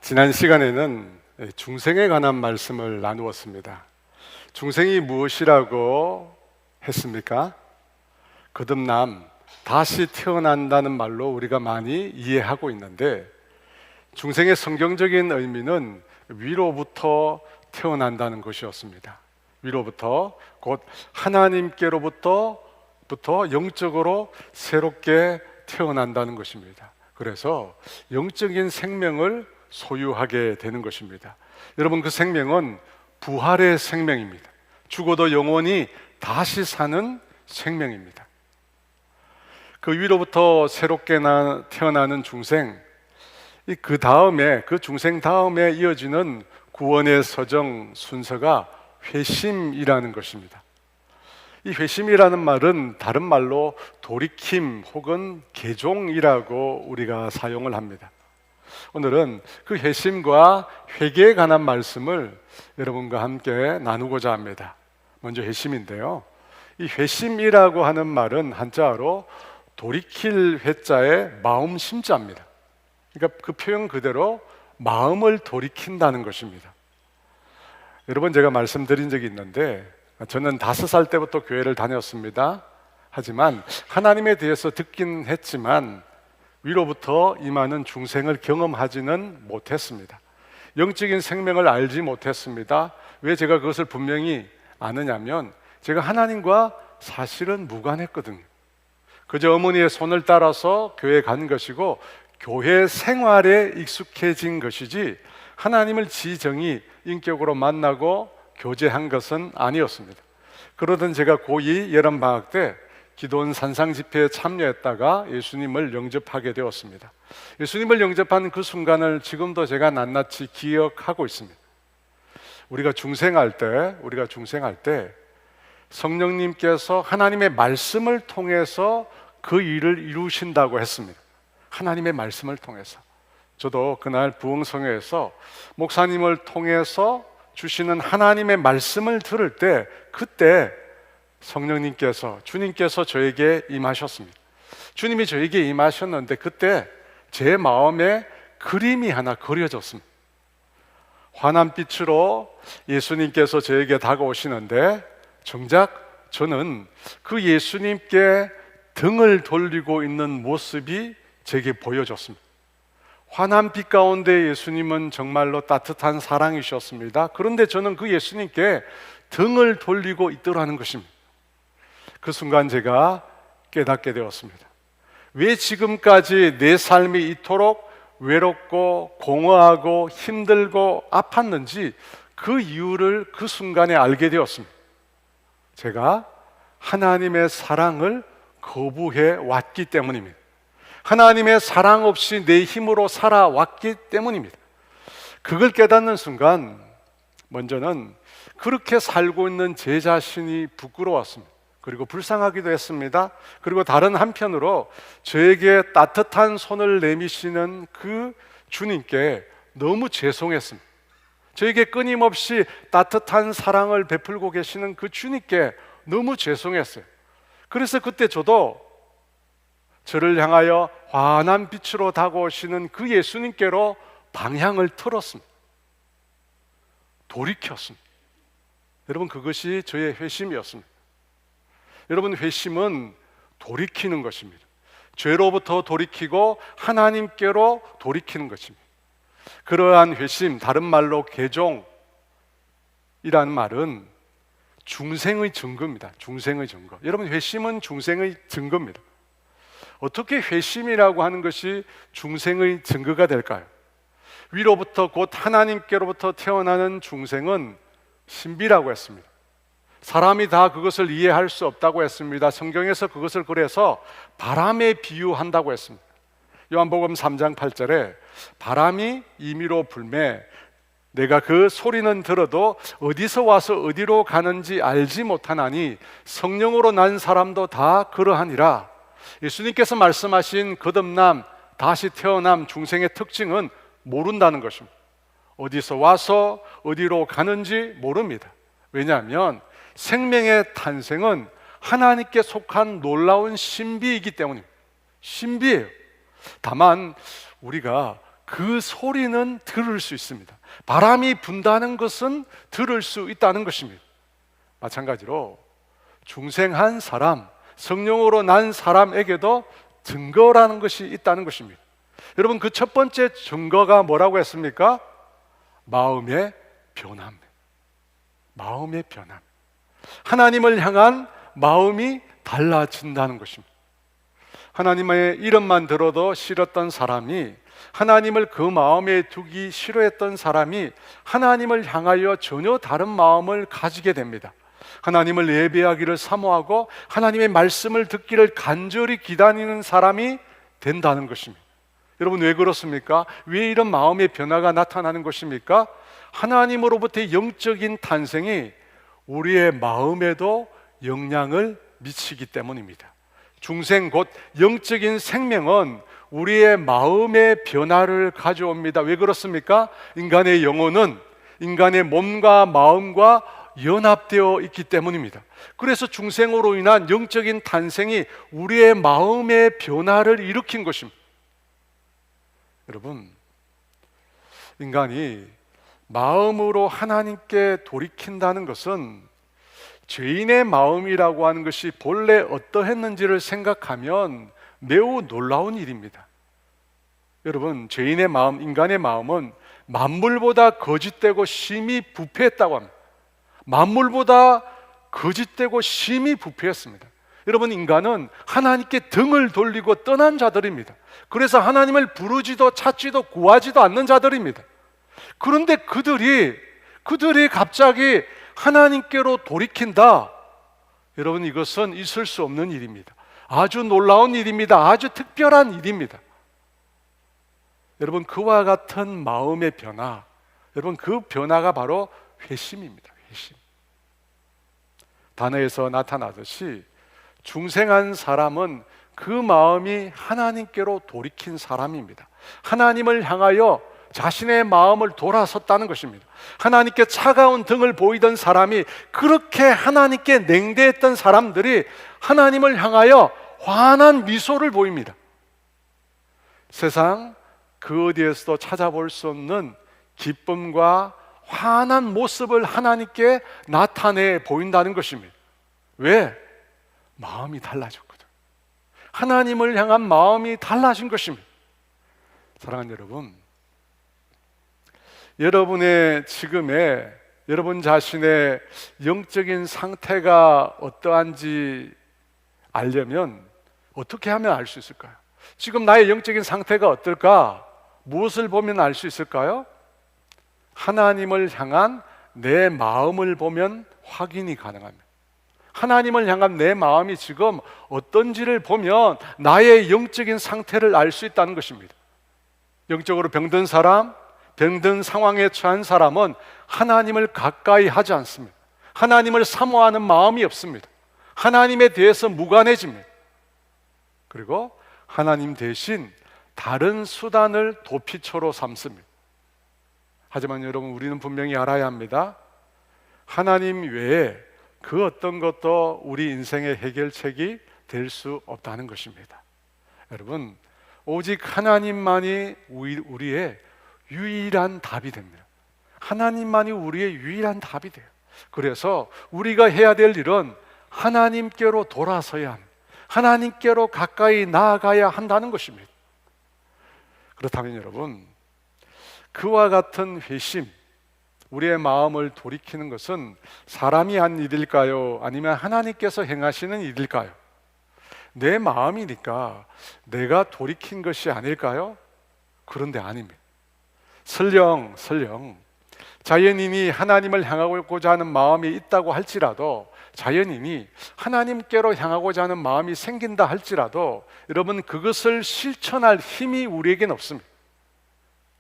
지난 시간에는 중생에 관한 말씀을 나누었습니다. 중생이 무엇이라고 했습니까? 거듭남, 다시 태어난다는 말로 우리가 많이 이해하고 있는데, 중생의 성경적인 의미는 위로부터 태어난다는 것이었습니다. 위로부터, 곧 하나님께로부터 영적으로 새롭게 태어난다는 것입니다. 그래서 영적인 생명을 소유하게 되는 것입니다. 여러분, 그 생명은 부활의 생명입니다. 죽어도 영원히 다시 사는 생명입니다. 그 위로부터 새롭게 태어나는 중생, 그 중생 다음에 이어지는 구원의 서정 순서가 회심이라는 것입니다. 이 회심이라는 말은 다른 말로 돌이킴 혹은 개종이라고 우리가 사용을 합니다. 오늘은 그 회심과 회개에 관한 말씀을 여러분과 함께 나누고자 합니다. 먼저 회심인데요, 이 회심이라고 하는 말은 한자어로 돌이킬 회자의 마음 심자입니다. 그러니까 그 표현 그대로 마음을 돌이킨다는 것입니다. 여러분, 제가 말씀드린 적이 있는데, 저는 5살 때부터 교회를 다녔습니다. 하지만 하나님에 대해서 듣긴 했지만 위로부터 임하는 중생을 경험하지는 못했습니다. 영적인 생명을 알지 못했습니다. 왜 제가 그것을 분명히 아느냐면, 제가 하나님과 사실은 무관했거든요. 그저 어머니의 손을 따라서 교회에 간 것이고 교회 생활에 익숙해진 것이지 하나님을 지정히 인격으로 만나고 교제한 것은 아니었습니다. 그러던 제가 고2 여름방학 때 기도원 산상 집회에 참여했다가 예수님을 영접하게 되었습니다. 예수님을 영접한 그 순간을 지금도 제가 낱낱이 기억하고 있습니다. 우리가 중생할 때 성령님께서 하나님의 말씀을 통해서 그 일을 이루신다고 했습니다. 하나님의 말씀을 통해서. 저도 그날 부흥성회에서 목사님을 통해서 주시는 하나님의 말씀을 들을 때, 그때 주님께서 저에게 임하셨습니다. 주님이 저에게 임하셨는데 그때 제 마음에 그림이 하나 그려졌습니다. 환한빛으로 예수님께서 저에게 다가오시는데, 정작 저는 그 예수님께 등을 돌리고 있는 모습이 제게 보여졌습니다. 환한 빛 가운데 예수님은 정말로 따뜻한 사랑이셨습니다. 그런데 저는 그 예수님께 등을 돌리고 있더라는 것입니다. 그 순간 제가 깨닫게 되었습니다. 왜 지금까지 내 삶이 이토록 외롭고 공허하고 힘들고 아팠는지 그 이유를 그 순간에 알게 되었습니다. 제가 하나님의 사랑을 거부해 왔기 때문입니다. 하나님의 사랑 없이 내 힘으로 살아왔기 때문입니다. 그걸 깨닫는 순간 먼저는 그렇게 살고 있는 제 자신이 부끄러웠습니다. 그리고 불쌍하기도 했습니다. 그리고 다른 한편으로 저에게 따뜻한 손을 내미시는 그 주님께 너무 죄송했습니다. 저에게 끊임없이 따뜻한 사랑을 베풀고 계시는 그 주님께 너무 죄송했어요. 그래서 그때 저도 저를 향하여 환한 빛으로 다가오시는 그 예수님께로 방향을 틀었습니다. 돌이켰습니다. 여러분, 그것이 저의 회심이었습니다. 여러분, 회심은 돌이키는 것입니다. 죄로부터 돌이키고 하나님께로 돌이키는 것입니다. 그러한 회심, 다른 말로 개종이라는 말은 중생의 증거입니다. 중생의 증거. 여러분, 회심은 중생의 증거입니다. 어떻게 회심이라고 하는 것이 중생의 증거가 될까요? 위로부터 곧 하나님께로부터 태어나는 중생은 신비라고 했습니다. 사람이 다 그것을 이해할 수 없다고 했습니다. 성경에서 그것을 그래서 바람에 비유한다고 했습니다. 요한복음 3장 8절에 바람이 임의로 불매 내가 그 소리는 들어도 어디서 와서 어디로 가는지 알지 못하나니 성령으로 난 사람도 다 그러하니라. 예수님께서 말씀하신 거듭남, 다시 태어남, 중생의 특징은 모른다는 것입니다. 어디서 와서 어디로 가는지 모릅니다. 왜냐하면 생명의 탄생은 하나님께 속한 놀라운 신비이기 때문입니다. 신비예요. 다만 우리가 그 소리는 들을 수 있습니다. 바람이 분다는 것은 들을 수 있다는 것입니다. 마찬가지로 중생한 사람, 성령으로 난 사람에게도 증거라는 것이 있다는 것입니다. 여러분, 그 첫 번째 증거가 뭐라고 했습니까? 마음의 변함. 마음의 변함. 하나님을 향한 마음이 달라진다는 것입니다. 하나님의 이름만 들어도 싫었던 사람이, 하나님을 그 마음에 두기 싫어했던 사람이 하나님을 향하여 전혀 다른 마음을 가지게 됩니다. 하나님을 예배하기를 사모하고 하나님의 말씀을 듣기를 간절히 기다리는 사람이 된다는 것입니다. 여러분, 왜 그렇습니까? 왜 이런 마음의 변화가 나타나는 것입니까? 하나님으로부터의 영적인 탄생이 우리의 마음에도 영향을 미치기 때문입니다. 중생 곧 영적인 생명은 우리의 마음의 변화를 가져옵니다. 왜 그렇습니까? 인간의 영혼은 인간의 몸과 마음과 연합되어 있기 때문입니다. 그래서 중생으로 인한 영적인 탄생이 우리의 마음의 변화를 일으킨 것입니다. 여러분, 인간이 마음으로 하나님께 돌이킨다는 것은 죄인의 마음이라고 하는 것이 본래 어떠했는지를 생각하면 매우 놀라운 일입니다. 여러분, 죄인의 마음, 인간의 마음은 만물보다 거짓되고 심히 부패했다고 합니다. 만물보다 거짓되고 심히 부패했습니다. 여러분, 인간은 하나님께 등을 돌리고 떠난 자들입니다. 그래서 하나님을 부르지도 찾지도 구하지도 않는 자들입니다. 그런데 그들이 갑자기 하나님께로 돌이킨다. 여러분, 이것은 있을 수 없는 일입니다. 아주 놀라운 일입니다. 아주 특별한 일입니다. 여러분, 그와 같은 마음의 변화, 여러분, 그 변화가 바로 회심입니다. 회심. 단어에서 나타나듯이 중생한 사람은 그 마음이 하나님께로 돌이킨 사람입니다. 하나님을 향하여 자신의 마음을 돌아섰다는 것입니다. 하나님께 차가운 등을 보이던 사람이, 그렇게 하나님께 냉대했던 사람들이 하나님을 향하여 환한 미소를 보입니다. 세상 그 어디에서도 찾아볼 수 없는 기쁨과 환한 모습을 하나님께 나타내 보인다는 것입니다. 왜? 마음이 달라졌거든. 하나님을 향한 마음이 달라진 것입니다. 사랑하는 여러분, 여러분의 지금의 여러분 자신의 영적인 상태가 어떠한지 알려면 어떻게 하면 알 수 있을까요? 지금 나의 영적인 상태가 어떨까? 무엇을 보면 알 수 있을까요? 하나님을 향한 내 마음을 보면 확인이 가능합니다. 하나님을 향한 내 마음이 지금 어떤지를 보면 나의 영적인 상태를 알 수 있다는 것입니다. 영적으로 병든 사람, 병든 상황에 처한 사람은 하나님을 가까이 하지 않습니다. 하나님을 사모하는 마음이 없습니다. 하나님에 대해서 무관해집니다. 그리고 하나님 대신 다른 수단을 도피처로 삼습니다. 하지만 여러분, 우리는 분명히 알아야 합니다. 하나님 외에 그 어떤 것도 우리 인생의 해결책이 될 수 없다는 것입니다. 여러분, 오직 하나님만이 우리의 유일한 답이 됩니다. 하나님만이 우리의 유일한 답이 돼요. 그래서 우리가 해야 될 일은 하나님께로 돌아서야 합니다. 하나님께로 가까이 나아가야 한다는 것입니다. 그렇다면 여러분, 그와 같은 회심, 우리의 마음을 돌이키는 것은 사람이 한 일일까요? 아니면 하나님께서 행하시는 일일까요? 내 마음이니까 내가 돌이킨 것이 아닐까요? 그런데 아닙니다. 설령 자연인이 하나님을 향하고자 하는 마음이 있다고 할지라도, 자연인이 하나님께로 향하고자 하는 마음이 생긴다 할지라도, 여러분, 그것을 실천할 힘이 우리에겐 없습니다.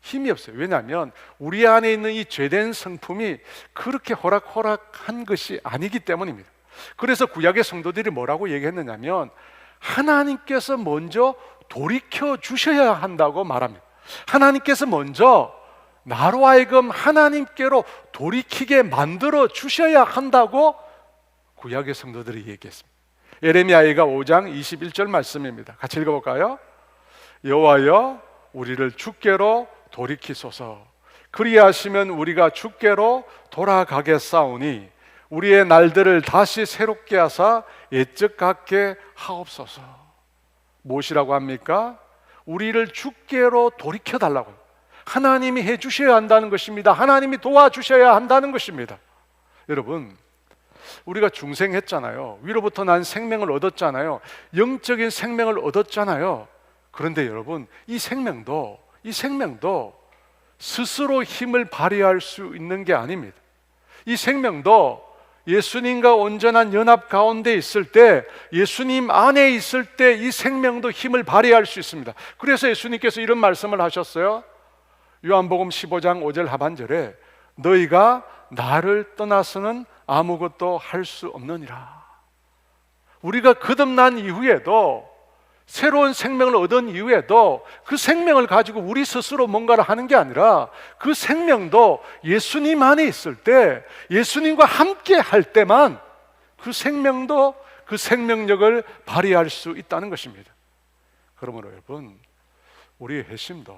힘이 없어요. 왜냐하면 우리 안에 있는 이 죄된 성품이 그렇게 호락호락한 것이 아니기 때문입니다. 그래서 구약의 성도들이 뭐라고 얘기했느냐면, 하나님께서 먼저 돌이켜 주셔야 한다고 말합니다. 하나님께서 먼저 나로 하여금 하나님께로 돌이키게 만들어 주셔야 한다고 구약의 성도들이 얘기했습니다. 예레미야가 5장 21절 말씀입니다. 같이 읽어볼까요? 여호와여, 우리를 주께로 돌이키소서. 그리하시면 우리가 주께로 돌아가겠사오니 우리의 날들을 다시 새롭게 하사 옛적 같게 하옵소서. 무엇이라고 합니까? 우리를 주께로 돌이켜 달라고. 하나님이 해 주셔야 한다는 것입니다. 하나님이 도와주셔야 한다는 것입니다. 여러분, 우리가 중생했잖아요. 위로부터 난 생명을 얻었잖아요. 영적인 생명을 얻었잖아요. 그런데 여러분, 이 생명도 스스로 힘을 발휘할 수 있는 게 아닙니다. 이 생명도 예수님과 온전한 연합 가운데 있을 때, 예수님 안에 있을 때 이 생명도 힘을 발휘할 수 있습니다. 그래서 예수님께서 이런 말씀을 하셨어요. 요한복음 15장 5절 하반절에 너희가 나를 떠나서는 아무것도 할 수 없느니라. 우리가 거듭난 이후에도, 새로운 생명을 얻은 이후에도 그 생명을 가지고 우리 스스로 뭔가를 하는 게 아니라 그 생명도 예수님 안에 있을 때, 예수님과 함께 할 때만 그 생명도 그 생명력을 발휘할 수 있다는 것입니다. 그러므로 여러분, 우리의 회심도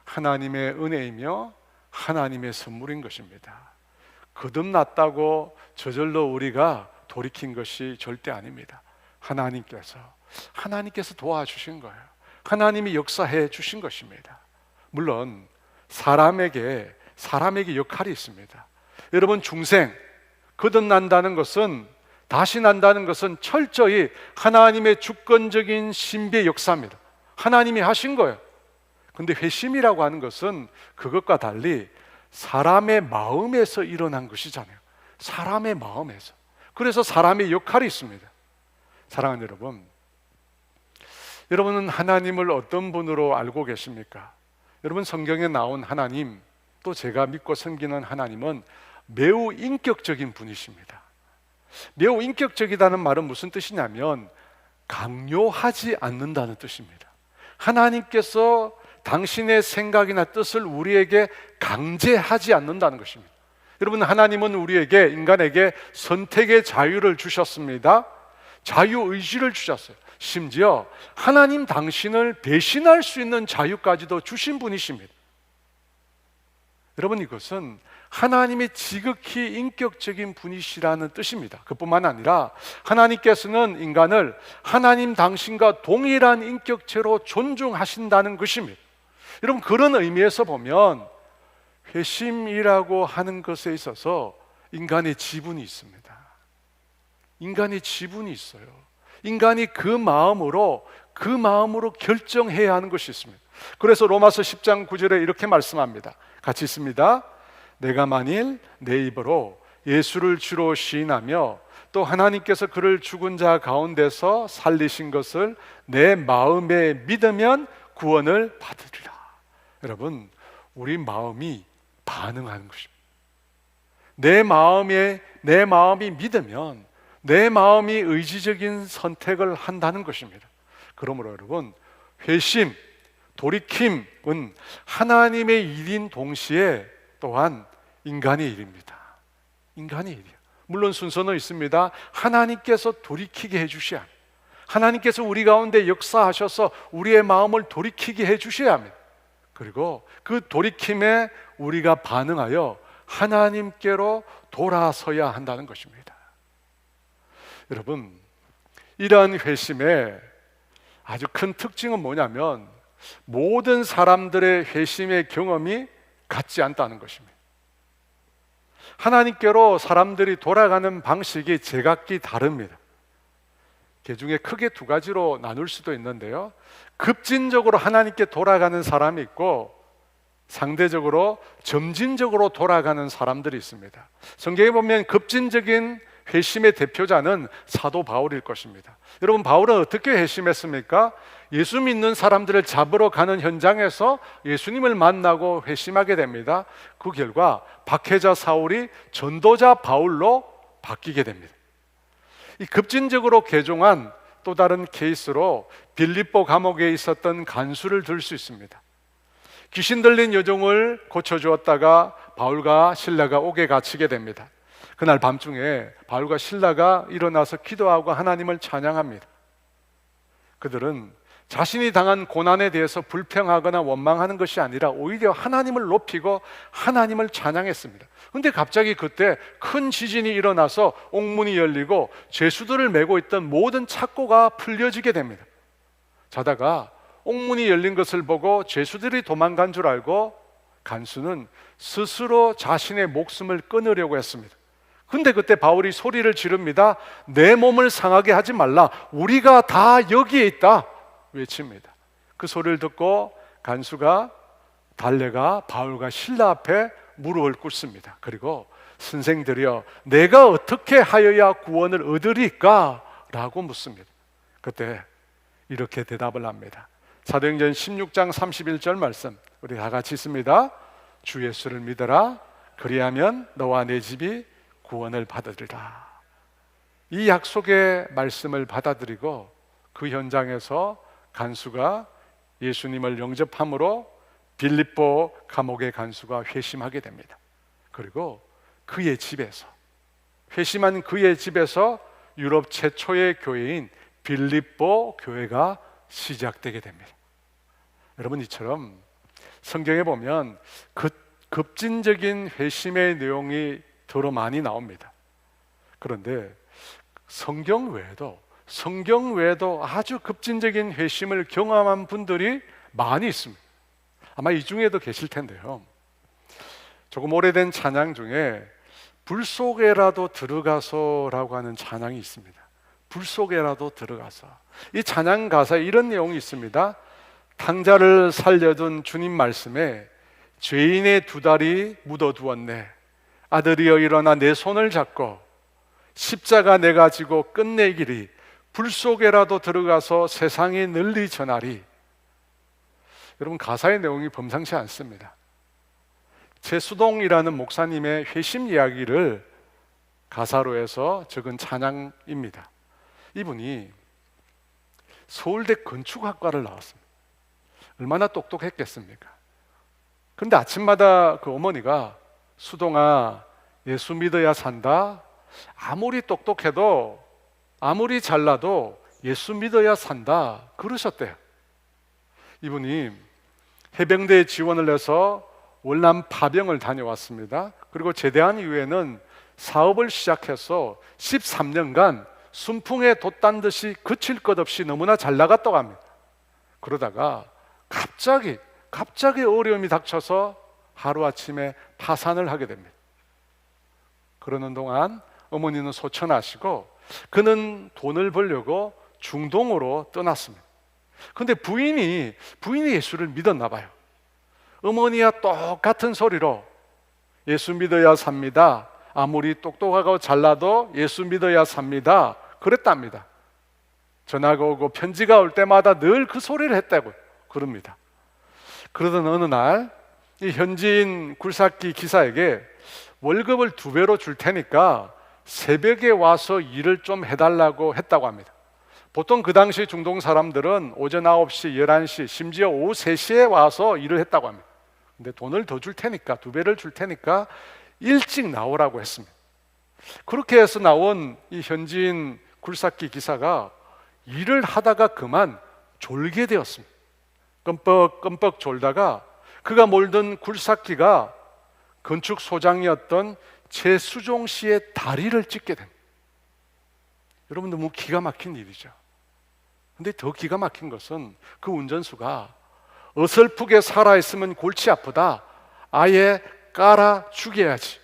하나님의 은혜이며 하나님의 선물인 것입니다. 거듭났다고 저절로 우리가 돌이킨 것이 절대 아닙니다. 하나님께서 도와주신 거예요. 하나님이 역사해 주신 것입니다. 물론 사람에게 역할이 있습니다. 여러분, 중생, 거듭난다는 것은, 다시 난다는 것은 철저히 하나님의 주권적인 신비의 역사입니다. 하나님이 하신 거예요. 근데 회심이라고 하는 것은 그것과 달리 사람의 마음에서 일어난 것이잖아요. 사람의 마음에서. 그래서 사람의 역할이 있습니다. 사랑하는 여러분, 여러분은 하나님을 어떤 분으로 알고 계십니까? 여러분, 성경에 나온 하나님, 또 제가 믿고 섬기는 하나님은 매우 인격적인 분이십니다. 매우 인격적이다는 말은 무슨 뜻이냐면 강요하지 않는다는 뜻입니다. 하나님께서 당신의 생각이나 뜻을 우리에게 강제하지 않는다는 것입니다. 여러분, 하나님은 우리에게, 인간에게 선택의 자유를 주셨습니다. 자유의지를 주셨어요. 심지어 하나님 당신을 배신할 수 있는 자유까지도 주신 분이십니다. 여러분, 이것은 하나님이 지극히 인격적인 분이시라는 뜻입니다. 그뿐만 아니라 하나님께서는 인간을 하나님 당신과 동일한 인격체로 존중하신다는 것입니다. 여러분, 그런 의미에서 보면 회심이라고 하는 것에 있어서 인간의 지분이 있습니다. 인간의 지분이 있어요. 인간이 그 마음으로 결정해야 하는 것이 있습니다. 그래서 로마서 10장 9절에 이렇게 말씀합니다. 같이 있습니다. 내가 만일 내 입으로 예수를 주로 시인하며 또 하나님께서 그를 죽은 자 가운데서 살리신 것을 내 마음에 믿으면 구원을 받으리라. 여러분, 우리 마음이 반응하는 것입니다. 내 마음이 믿으면 내 마음이 의지적인 선택을 한다는 것입니다. 그러므로 여러분, 회심, 돌이킴은 하나님의 일인 동시에 또한 인간의 일입니다. 인간의 일이에요. 물론 순서는 있습니다. 하나님께서 돌이키게 해주셔야 합니다. 하나님께서 우리 가운데 역사하셔서 우리의 마음을 돌이키게 해주셔야 합니다. 그리고 그 돌이킴에 우리가 반응하여 하나님께로 돌아서야 한다는 것입니다. 여러분, 이러한 회심의 아주 큰 특징은 뭐냐면 모든 사람들의 회심의 경험이 같지 않다는 것입니다. 하나님께로 사람들이 돌아가는 방식이 제각기 다릅니다. 그 중에 크게 두 가지로 나눌 수도 있는데요, 급진적으로 하나님께 돌아가는 사람이 있고 상대적으로 점진적으로 돌아가는 사람들이 있습니다. 성경에 보면 급진적인 회심의 대표자는 사도 바울일 것입니다. 여러분, 바울은 어떻게 회심했습니까? 예수 믿는 사람들을 잡으러 가는 현장에서 예수님을 만나고 회심하게 됩니다. 그 결과 박해자 사울이 전도자 바울로 바뀌게 됩니다. 이 급진적으로 개종한 또 다른 케이스로 빌립보 감옥에 있었던 간수를 들 수 있습니다. 귀신 들린 여종을 고쳐주었다가 바울과 실라가 옥에 갇히게 됩니다. 그날 밤중에 바울과 실라가 일어나서 기도하고 하나님을 찬양합니다. 그들은 자신이 당한 고난에 대해서 불평하거나 원망하는 것이 아니라 오히려 하나님을 높이고 하나님을 찬양했습니다. 그런데 갑자기 그때 큰 지진이 일어나서 옥문이 열리고 죄수들을 메고 있던 모든 착고가 풀려지게 됩니다. 자다가 옥문이 열린 것을 보고 죄수들이 도망간 줄 알고 간수는 스스로 자신의 목숨을 끊으려고 했습니다. 근데 그때 바울이 소리를 지릅니다. 내 몸을 상하게 하지 말라. 우리가 다 여기에 있다. 외칩니다. 그 소리를 듣고 간수가 달려가 바울과 실라 앞에 무릎을 꿇습니다. 그리고 선생들이여, 내가 어떻게 하여야 구원을 얻으리까? 라고 묻습니다. 그때 이렇게 대답을 합니다. 사도행전 16장 31절 말씀 우리 다 같이 있습니다. 주 예수를 믿어라. 그리하면 너와 내 집이 구원을 받으리라. 이 약속의 말씀을 받아들이고 그 현장에서 간수가 예수님을 영접함으로 빌립보 감옥의 간수가 회심하게 됩니다. 그리고 그의 집에서, 회심한 그의 집에서 유럽 최초의 교회인 빌립보 교회가 시작되게 됩니다. 여러분, 이처럼 성경에 보면 급진적인 회심의 내용이 더러 많이 나옵니다. 그런데 성경 외에도 아주 급진적인 회심을 경험한 분들이 많이 있습니다. 아마 이 중에도 계실 텐데요. 조금 오래된 찬양 중에 불 속에라도 들어가서라고 하는 찬양이 있습니다. 불 속에라도 들어가서. 이 찬양 가사에 이런 내용이 있습니다. 탕자를 살려둔 주님 말씀에 죄인의 두 다리 묻어두었네. 아들이여 일어나 내 손을 잡고 십자가 내가 지고 끝내기리. 불 속에라도 들어가서 세상에 널리 전하리. 여러분, 가사의 내용이 범상치 않습니다. 최수동이라는 목사님의 회심 이야기를 가사로 해서 적은 찬양입니다. 이분이 서울대 건축학과를 나왔습니다. 얼마나 똑똑했겠습니까? 그런데 아침마다 그 어머니가 수동아, 예수 믿어야 산다. 아무리 똑똑해도 아무리 잘나도 예수 믿어야 산다. 그러셨대요. 이분이 해병대에 지원을 해서 월남 파병을 다녀왔습니다. 그리고 제대한 이후에는 사업을 시작해서 13년간 순풍에 돛단 듯이 그칠 것 없이 너무나 잘 나갔다고 합니다. 그러다가 갑자기 어려움이 닥쳐서 하루아침에 파산을 하게 됩니다. 그러는 동안 어머니는 소천하시고 그는 돈을 벌려고 중동으로 떠났습니다. 그런데 부인이 예수를 믿었나 봐요. 어머니와 똑같은 소리로 예수 믿어야 삽니다. 아무리 똑똑하고 잘나도 예수 믿어야 삽니다. 그랬답니다. 전화가 오고 편지가 올 때마다 늘 그 소리를 했다고 그럽니다. 그러던 어느 날 이 현지인 굴삭기 기사에게 월급을 2배로 줄 테니까 새벽에 와서 일을 좀 해달라고 했다고 합니다. 보통 그 당시 중동 사람들은 오전 9시, 11시, 심지어 오후 3시에 와서 일을 했다고 합니다. 근데 돈을 더 줄 테니까, 2배를 줄 테니까 일찍 나오라고 했습니다. 그렇게 해서 나온 이 현지인 굴삭기 기사가 일을 하다가 그만 졸게 되었습니다. 끔뻑끔뻑 졸다가 그가 몰던 굴삭기가 건축 소장이었던 최수종 씨의 다리를 찢게 됩니다. 여러분, 너무 기가 막힌 일이죠. 근데 더 기가 막힌 것은 그 운전수가 어설프게 살아있으면 골치 아프다, 아예 깔아 죽여야지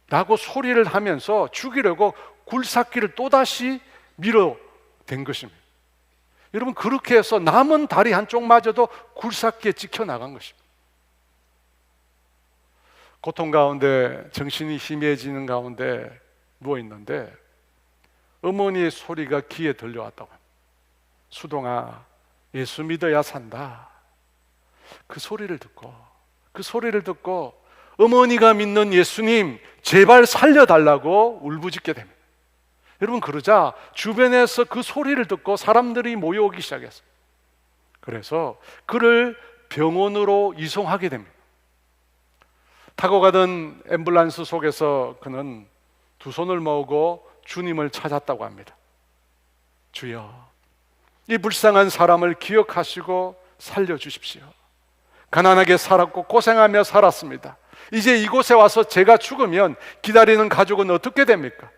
라고 소리를 하면서 죽이려고 굴삭기를 또다시 밀어댄 것입니다. 여러분, 그렇게 해서 남은 다리 한쪽마저도 굴삭기에 찍혀 나간 것입니다. 고통 가운데 정신이 희미해지는 가운데 누워있는데 어머니의 소리가 귀에 들려왔다고 합니다. 수동아, 예수 믿어야 산다. 그 소리를 듣고 어머니가 믿는 예수님 제발 살려달라고 울부짖게 됩니다. 여러분, 그러자 주변에서 그 소리를 듣고 사람들이 모여오기 시작했어요. 그래서 그를 병원으로 이송하게 됩니다. 타고 가던 앰뷸런스 속에서 그는 두 손을 모으고 주님을 찾았다고 합니다. 주여, 이 불쌍한 사람을 기억하시고 살려주십시오. 가난하게 살았고 고생하며 살았습니다. 이제 이곳에 와서 제가 죽으면 기다리는 가족은 어떻게 됩니까?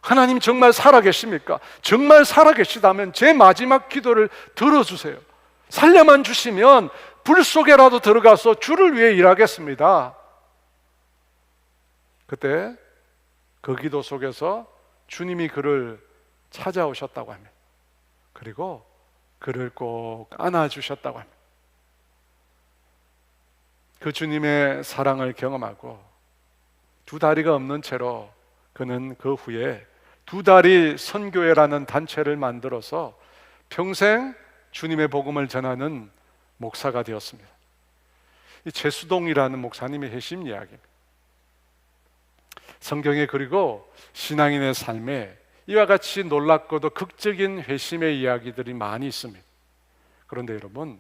하나님 정말 살아계십니까? 정말 살아계시다면 제 마지막 기도를 들어주세요. 살려만 주시면 불 속에라도 들어가서 주를 위해 일하겠습니다. 그때 그 기도 속에서 주님이 그를 찾아오셨다고 합니다. 그리고 그를 꼭 안아주셨다고 합니다. 그 주님의 사랑을 경험하고 두 다리가 없는 채로 그는 그 후에 두 다리 선교회라는 단체를 만들어서 평생 주님의 복음을 전하는 목사가 되었습니다. 이 제수동이라는 목사님의 회심 이야기입니다. 성경에 그리고 신앙인의 삶에 이와 같이 놀랍고도 극적인 회심의 이야기들이 많이 있습니다. 그런데 여러분,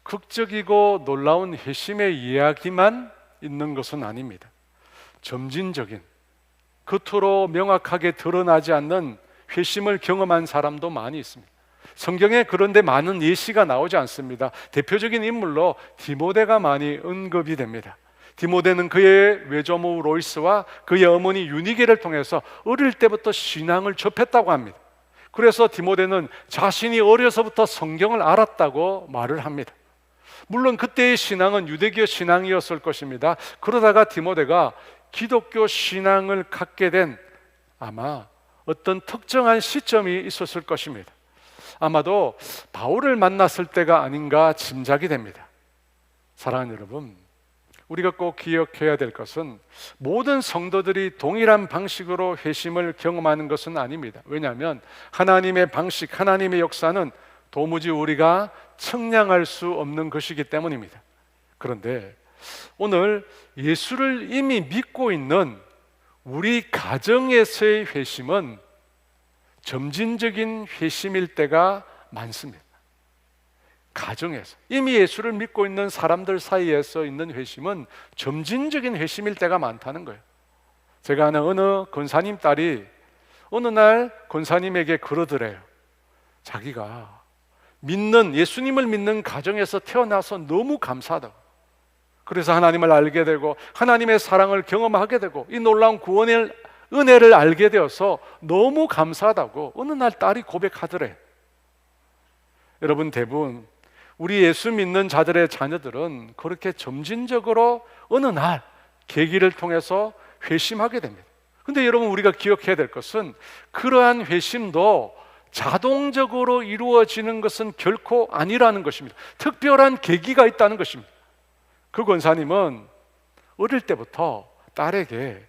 극적이고 놀라운 회심의 이야기만 있는 것은 아닙니다. 점진적인, 겉으로 명확하게 드러나지 않는 회심을 경험한 사람도 많이 있습니다. 성경에 그런데 많은 예시가 나오지 않습니다. 대표적인 인물로 디모데가 많이 언급이 됩니다. 디모데는 그의 외조모 로이스와 그의 어머니 유니게를 통해서 어릴 때부터 신앙을 접했다고 합니다. 그래서 디모데는 자신이 어려서부터 성경을 알았다고 말을 합니다. 물론 그때의 신앙은 유대교 신앙이었을 것입니다. 그러다가 디모데가 기독교 신앙을 갖게 된 아마 어떤 특정한 시점이 있었을 것입니다. 아마도 바울을 만났을 때가 아닌가 짐작이 됩니다. 사랑하는 여러분, 우리가 꼭 기억해야 될 것은 모든 성도들이 동일한 방식으로 회심을 경험하는 것은 아닙니다. 왜냐하면 하나님의 방식, 하나님의 역사는 도무지 우리가 측량할 수 없는 것이기 때문입니다. 그런데 오늘 예수를 이미 믿고 있는 우리 가정에서의 회심은 점진적인 회심일 때가 많습니다. 가정에서 이미 예수를 믿고 있는 사람들 사이에서 있는 회심은 점진적인 회심일 때가 많다는 거예요. 제가 아는 어느 권사님 딸이 어느 날 권사님에게 그러더래요. 자기가 예수님을 믿는 가정에서 태어나서 너무 감사하다고. 그래서 하나님을 알게 되고 하나님의 사랑을 경험하게 되고 이 놀라운 구원의 은혜를 알게 되어서 너무 감사하다고 어느 날 딸이 고백하더래. 여러분, 대부분 우리 예수 믿는 자들의 자녀들은 그렇게 점진적으로 어느 날 계기를 통해서 회심하게 됩니다. 그런데 여러분, 우리가 기억해야 될 것은 그러한 회심도 자동적으로 이루어지는 것은 결코 아니라는 것입니다. 특별한 계기가 있다는 것입니다. 그 권사님은 어릴 때부터 딸에게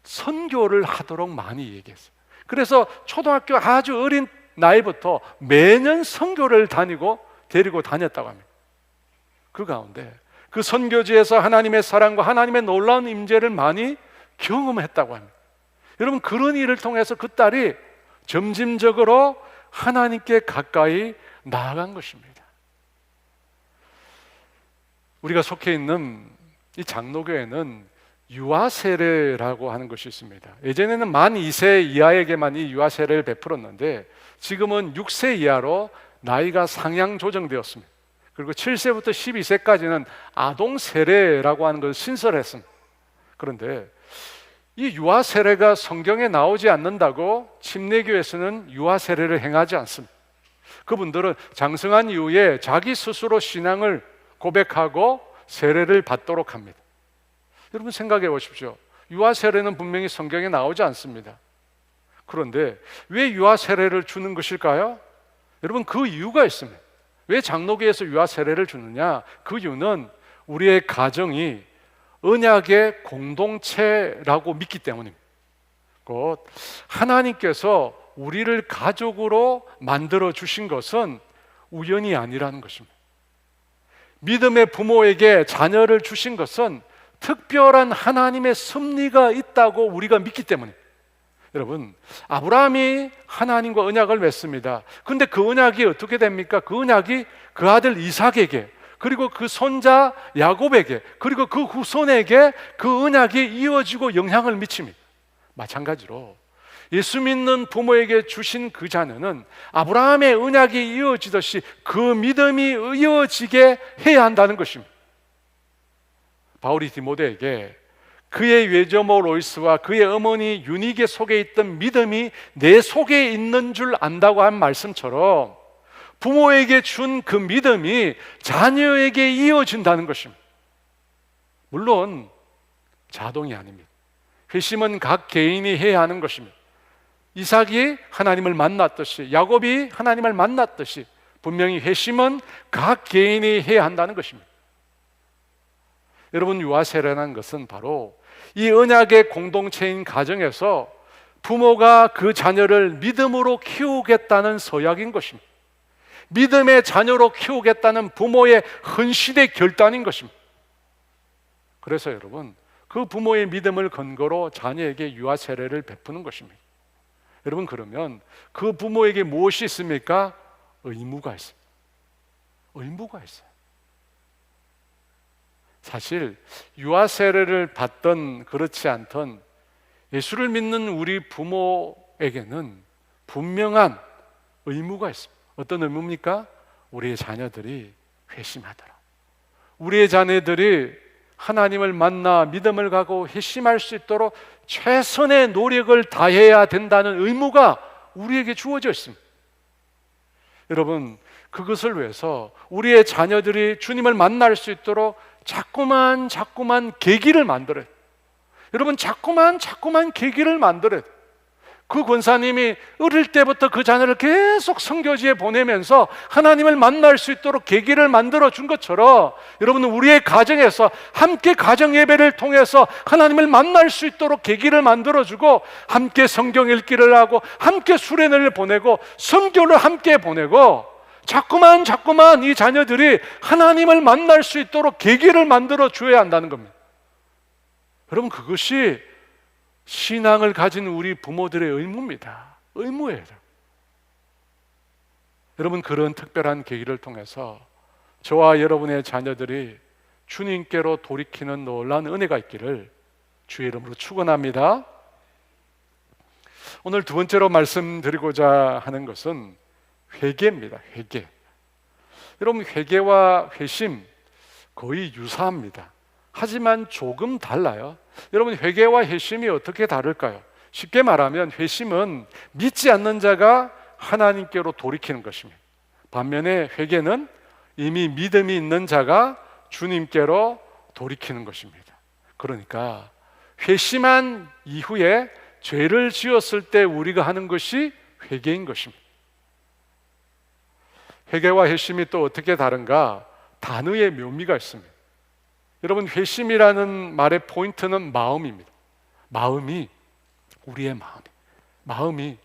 선교를 하도록 많이 얘기했어요. 그래서 초등학교 아주 어린 나이부터 매년 선교를 데리고 다녔다고 합니다. 그 가운데 그 선교지에서 하나님의 사랑과 하나님의 놀라운 임재를 많이 경험했다고 합니다. 여러분, 그런 일을 통해서 그 딸이 점진적으로 하나님께 가까이 나아간 것입니다. 우리가 속해 있는 이 장로교회는 유아 세례라고 하는 것이 있습니다. 예전에는 만 2세 이하에게만 이 유아 세례를 베풀었는데 지금은 6세 이하로 나이가 상향 조정되었습니다. 그리고 7세부터 12세까지는 아동 세례라고 하는 것을 신설했습니다. 그런데 이 유아 세례가 성경에 나오지 않는다고 침례교에서는 유아 세례를 행하지 않습니다. 그분들은 장성한 이후에 자기 스스로 신앙을 고백하고 세례를 받도록 합니다. 여러분, 생각해 보십시오. 유아 세례는 분명히 성경에 나오지 않습니다. 그런데 왜 유아 세례를 주는 것일까요? 여러분, 그 이유가 있습니다. 왜 장로교에서 유아 세례를 주느냐? 그 이유는 우리의 가정이 언약의 공동체라고 믿기 때문입니다. 곧 하나님께서 우리를 가족으로 만들어 주신 것은 우연이 아니라는 것입니다. 믿음의 부모에게 자녀를 주신 것은 특별한 하나님의 섭리가 있다고 우리가 믿기 때문입니다. 여러분, 아브라함이 하나님과 언약을 맺습니다. 그런데 그 언약이 어떻게 됩니까? 그 언약이 그 아들 이삭에게, 그리고 그 손자 야곱에게, 그리고 그 후손에게 그 언약이 이어지고 영향을 미칩니다. 마찬가지로 예수 믿는 부모에게 주신 그 자녀는 아브라함의 언약이 이어지듯이 그 믿음이 이어지게 해야 한다는 것입니다. 바울이 디모데에게 그의 외조모 로이스와 그의 어머니 유니게 속에 있던 믿음이 내 속에 있는 줄 안다고 한 말씀처럼 부모에게 준 그 믿음이 자녀에게 이어진다는 것입니다. 물론 자동이 아닙니다. 회심은 각 개인이 해야 하는 것입니다. 이삭이 하나님을 만났듯이, 야곱이 하나님을 만났듯이 분명히 회심은 각 개인이 해야 한다는 것입니다. 여러분, 유아세례라는 것은 바로 이 언약의 공동체인 가정에서 부모가 그 자녀를 믿음으로 키우겠다는 서약인 것입니다. 믿음의 자녀로 키우겠다는 부모의 헌신의 결단인 것입니다. 그래서 여러분, 그 부모의 믿음을 근거로 자녀에게 유아세례를 베푸는 것입니다. 여러분, 그러면 그 부모에게 무엇이 있습니까? 의무가 있습니다. 의무가 있어요. 사실 유아세례를 받든 그렇지 않든 예수를 믿는 우리 부모에게는 분명한 의무가 있습니다. 어떤 의무입니까? 우리의 자녀들이 회심하더라. 우리의 자녀들이 하나님을 만나 믿음을 가고 회심할 수 있도록 최선의 노력을 다해야 된다는 의무가 우리에게 주어져 있습니다. 여러분, 그것을 위해서 우리의 자녀들이 주님을 만날 수 있도록 자꾸만 계기를 만들어요. 여러분, 자꾸만 계기를 만들어요. 그 권사님이 어릴 때부터 그 자녀를 계속 선교지에 보내면서 하나님을 만날 수 있도록 계기를 만들어 준 것처럼 여러분은 우리의 가정에서 함께 가정 예배를 통해서 하나님을 만날 수 있도록 계기를 만들어 주고, 함께 성경 읽기를 하고, 함께 수련회를 보내고, 선교를 함께 보내고, 자꾸만 이 자녀들이 하나님을 만날 수 있도록 계기를 만들어 줘야 한다는 겁니다. 여러분, 그것이 신앙을 가진 우리 부모들의 의무입니다. 의무예요. 여러분, 그런 특별한 계기를 통해서 저와 여러분의 자녀들이 주님께로 돌이키는 놀라운 은혜가 있기를 주의 이름으로 축원합니다. 오늘 두 번째로 말씀드리고자 하는 것은 회개입니다. 회개. 여러분, 회개와 회심 거의 유사합니다. 하지만 조금 달라요. 여러분, 회개와 회심이 어떻게 다를까요? 쉽게 말하면 회심은 믿지 않는 자가 하나님께로 돌이키는 것입니다. 반면에 회개는 이미 믿음이 있는 자가 주님께로 돌이키는 것입니다. 그러니까 회심한 이후에 죄를 지었을 때 우리가 하는 것이 회개인 것입니다. 회개와 회심이 또 어떻게 다른가? 단어의 묘미가 있습니다. 여러분, 회심이라는 말의 포인트는 마음입니다. 마음이, 우리의 마음이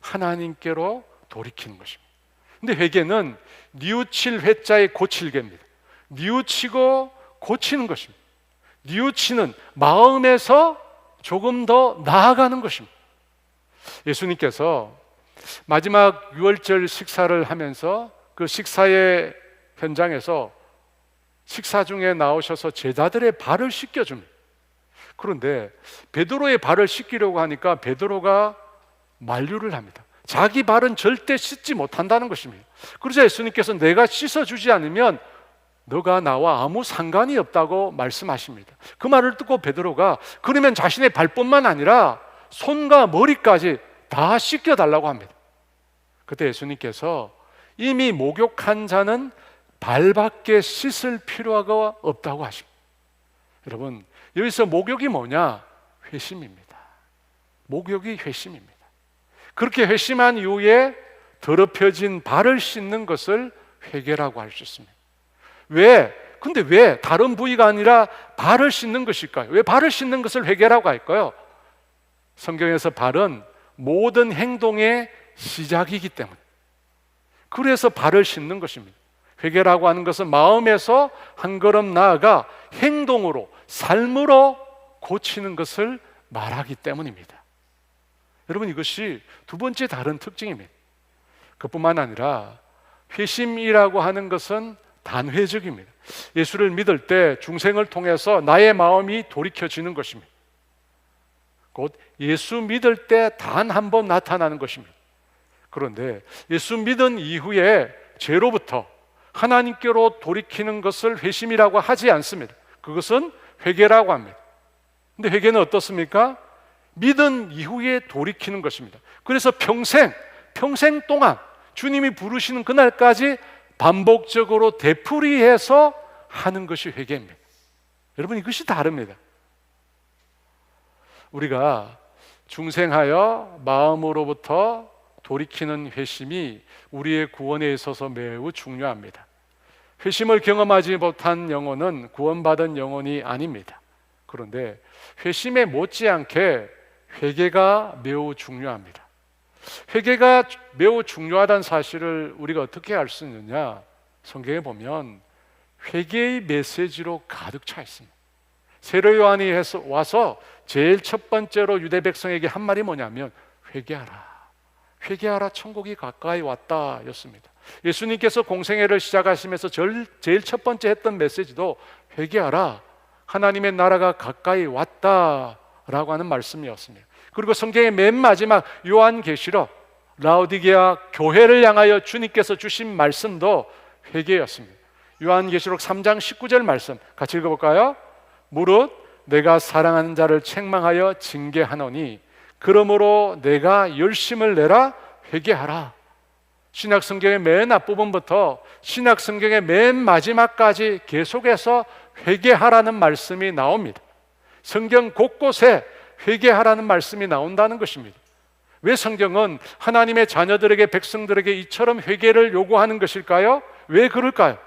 하나님께로 돌이키는 것입니다. 근데 회개는 뉘우칠 회자의 고칠개입니다. 뉘우치고 고치는 것입니다. 뉘우치는 마음에서 조금 더 나아가는 것입니다. 예수님께서 마지막 유월절 식사를 하면서 그 식사의 현장에서 식사 중에 나오셔서 제자들의 발을 씻겨줍니다. 그런데 베드로의 발을 씻기려고 하니까 베드로가 만류를 합니다. 자기 발은 절대 씻지 못한다는 것입니다. 그러자 예수님께서 내가 씻어주지 않으면 너가 나와 아무 상관이 없다고 말씀하십니다. 그 말을 듣고 베드로가 그러면 자신의 발뿐만 아니라 손과 머리까지 다 씻겨달라고 합니다. 그때 예수님께서 이미 목욕한 자는 발밖에 씻을 필요가 없다고 하십니다. 여러분, 여기서 목욕이 뭐냐? 회심입니다. 목욕이 회심입니다. 그렇게 회심한 이후에 더럽혀진 발을 씻는 것을 회개라고 할 수 있습니다. 왜? 근데 왜 다른 부위가 아니라 발을 씻는 것일까요? 왜 발을 씻는 것을 회개라고 할까요? 성경에서 발은 모든 행동의 시작이기 때문에, 그래서 발을 씻는 것입니다. 회개라고 하는 것은 마음에서 한 걸음 나아가 행동으로, 삶으로 고치는 것을 말하기 때문입니다. 여러분, 이것이 두 번째 다른 특징입니다. 그뿐만 아니라 회심이라고 하는 것은 단회적입니다. 예수를 믿을 때 중생을 통해서 나의 마음이 돌이켜지는 것입니다. 곧 예수 믿을 때 단 한 번 나타나는 것입니다. 그런데 예수 믿은 이후에 죄로부터 하나님께로 돌이키는 것을 회심이라고 하지 않습니다. 그것은 회개라고 합니다. 근데 회개는 어떻습니까? 믿은 이후에 돌이키는 것입니다. 그래서 평생 동안 주님이 부르시는 그날까지 반복적으로 되풀이해서 하는 것이 회개입니다. 여러분, 이것이 다릅니다. 우리가 중생하여 마음으로부터 돌이키는 회심이 우리의 구원에 있어서 매우 중요합니다. 회심을 경험하지 못한 영혼은 구원받은 영혼이 아닙니다. 그런데 회심에 못지않게 회개가 매우 중요합니다. 회개가 매우 중요하다는 사실을 우리가 어떻게 알 수 있느냐? 성경에 보면 회개의 메시지로 가득 차 있습니다. 세례 요한이 와서 제일 첫 번째로 유대 백성에게 한 말이 뭐냐면 회개하라. 회개하라, 천국이 가까이 왔다 였습니다. 예수님께서 공생애를 시작하시면서 제일 첫 번째 했던 메시지도 회개하라, 하나님의 나라가 가까이 왔다라고 하는 말씀이었습니다. 그리고 성경의 맨 마지막 요한계시록 라오디게아 교회를 향하여 주님께서 주신 말씀도 회개였습니다. 요한계시록 3장 19절 말씀 같이 읽어볼까요? 무릇 내가 사랑하는 자를 책망하여 징계하노니 그러므로 내가 열심을 내라, 회개하라. 신약성경의 맨 앞부분부터 신약성경의 맨 마지막까지 계속해서 회개하라는 말씀이 나옵니다. 성경 곳곳에 회개하라는 말씀이 나온다는 것입니다. 왜 성경은 하나님의 자녀들에게, 백성들에게 이처럼 회개를 요구하는 것일까요? 왜 그럴까요?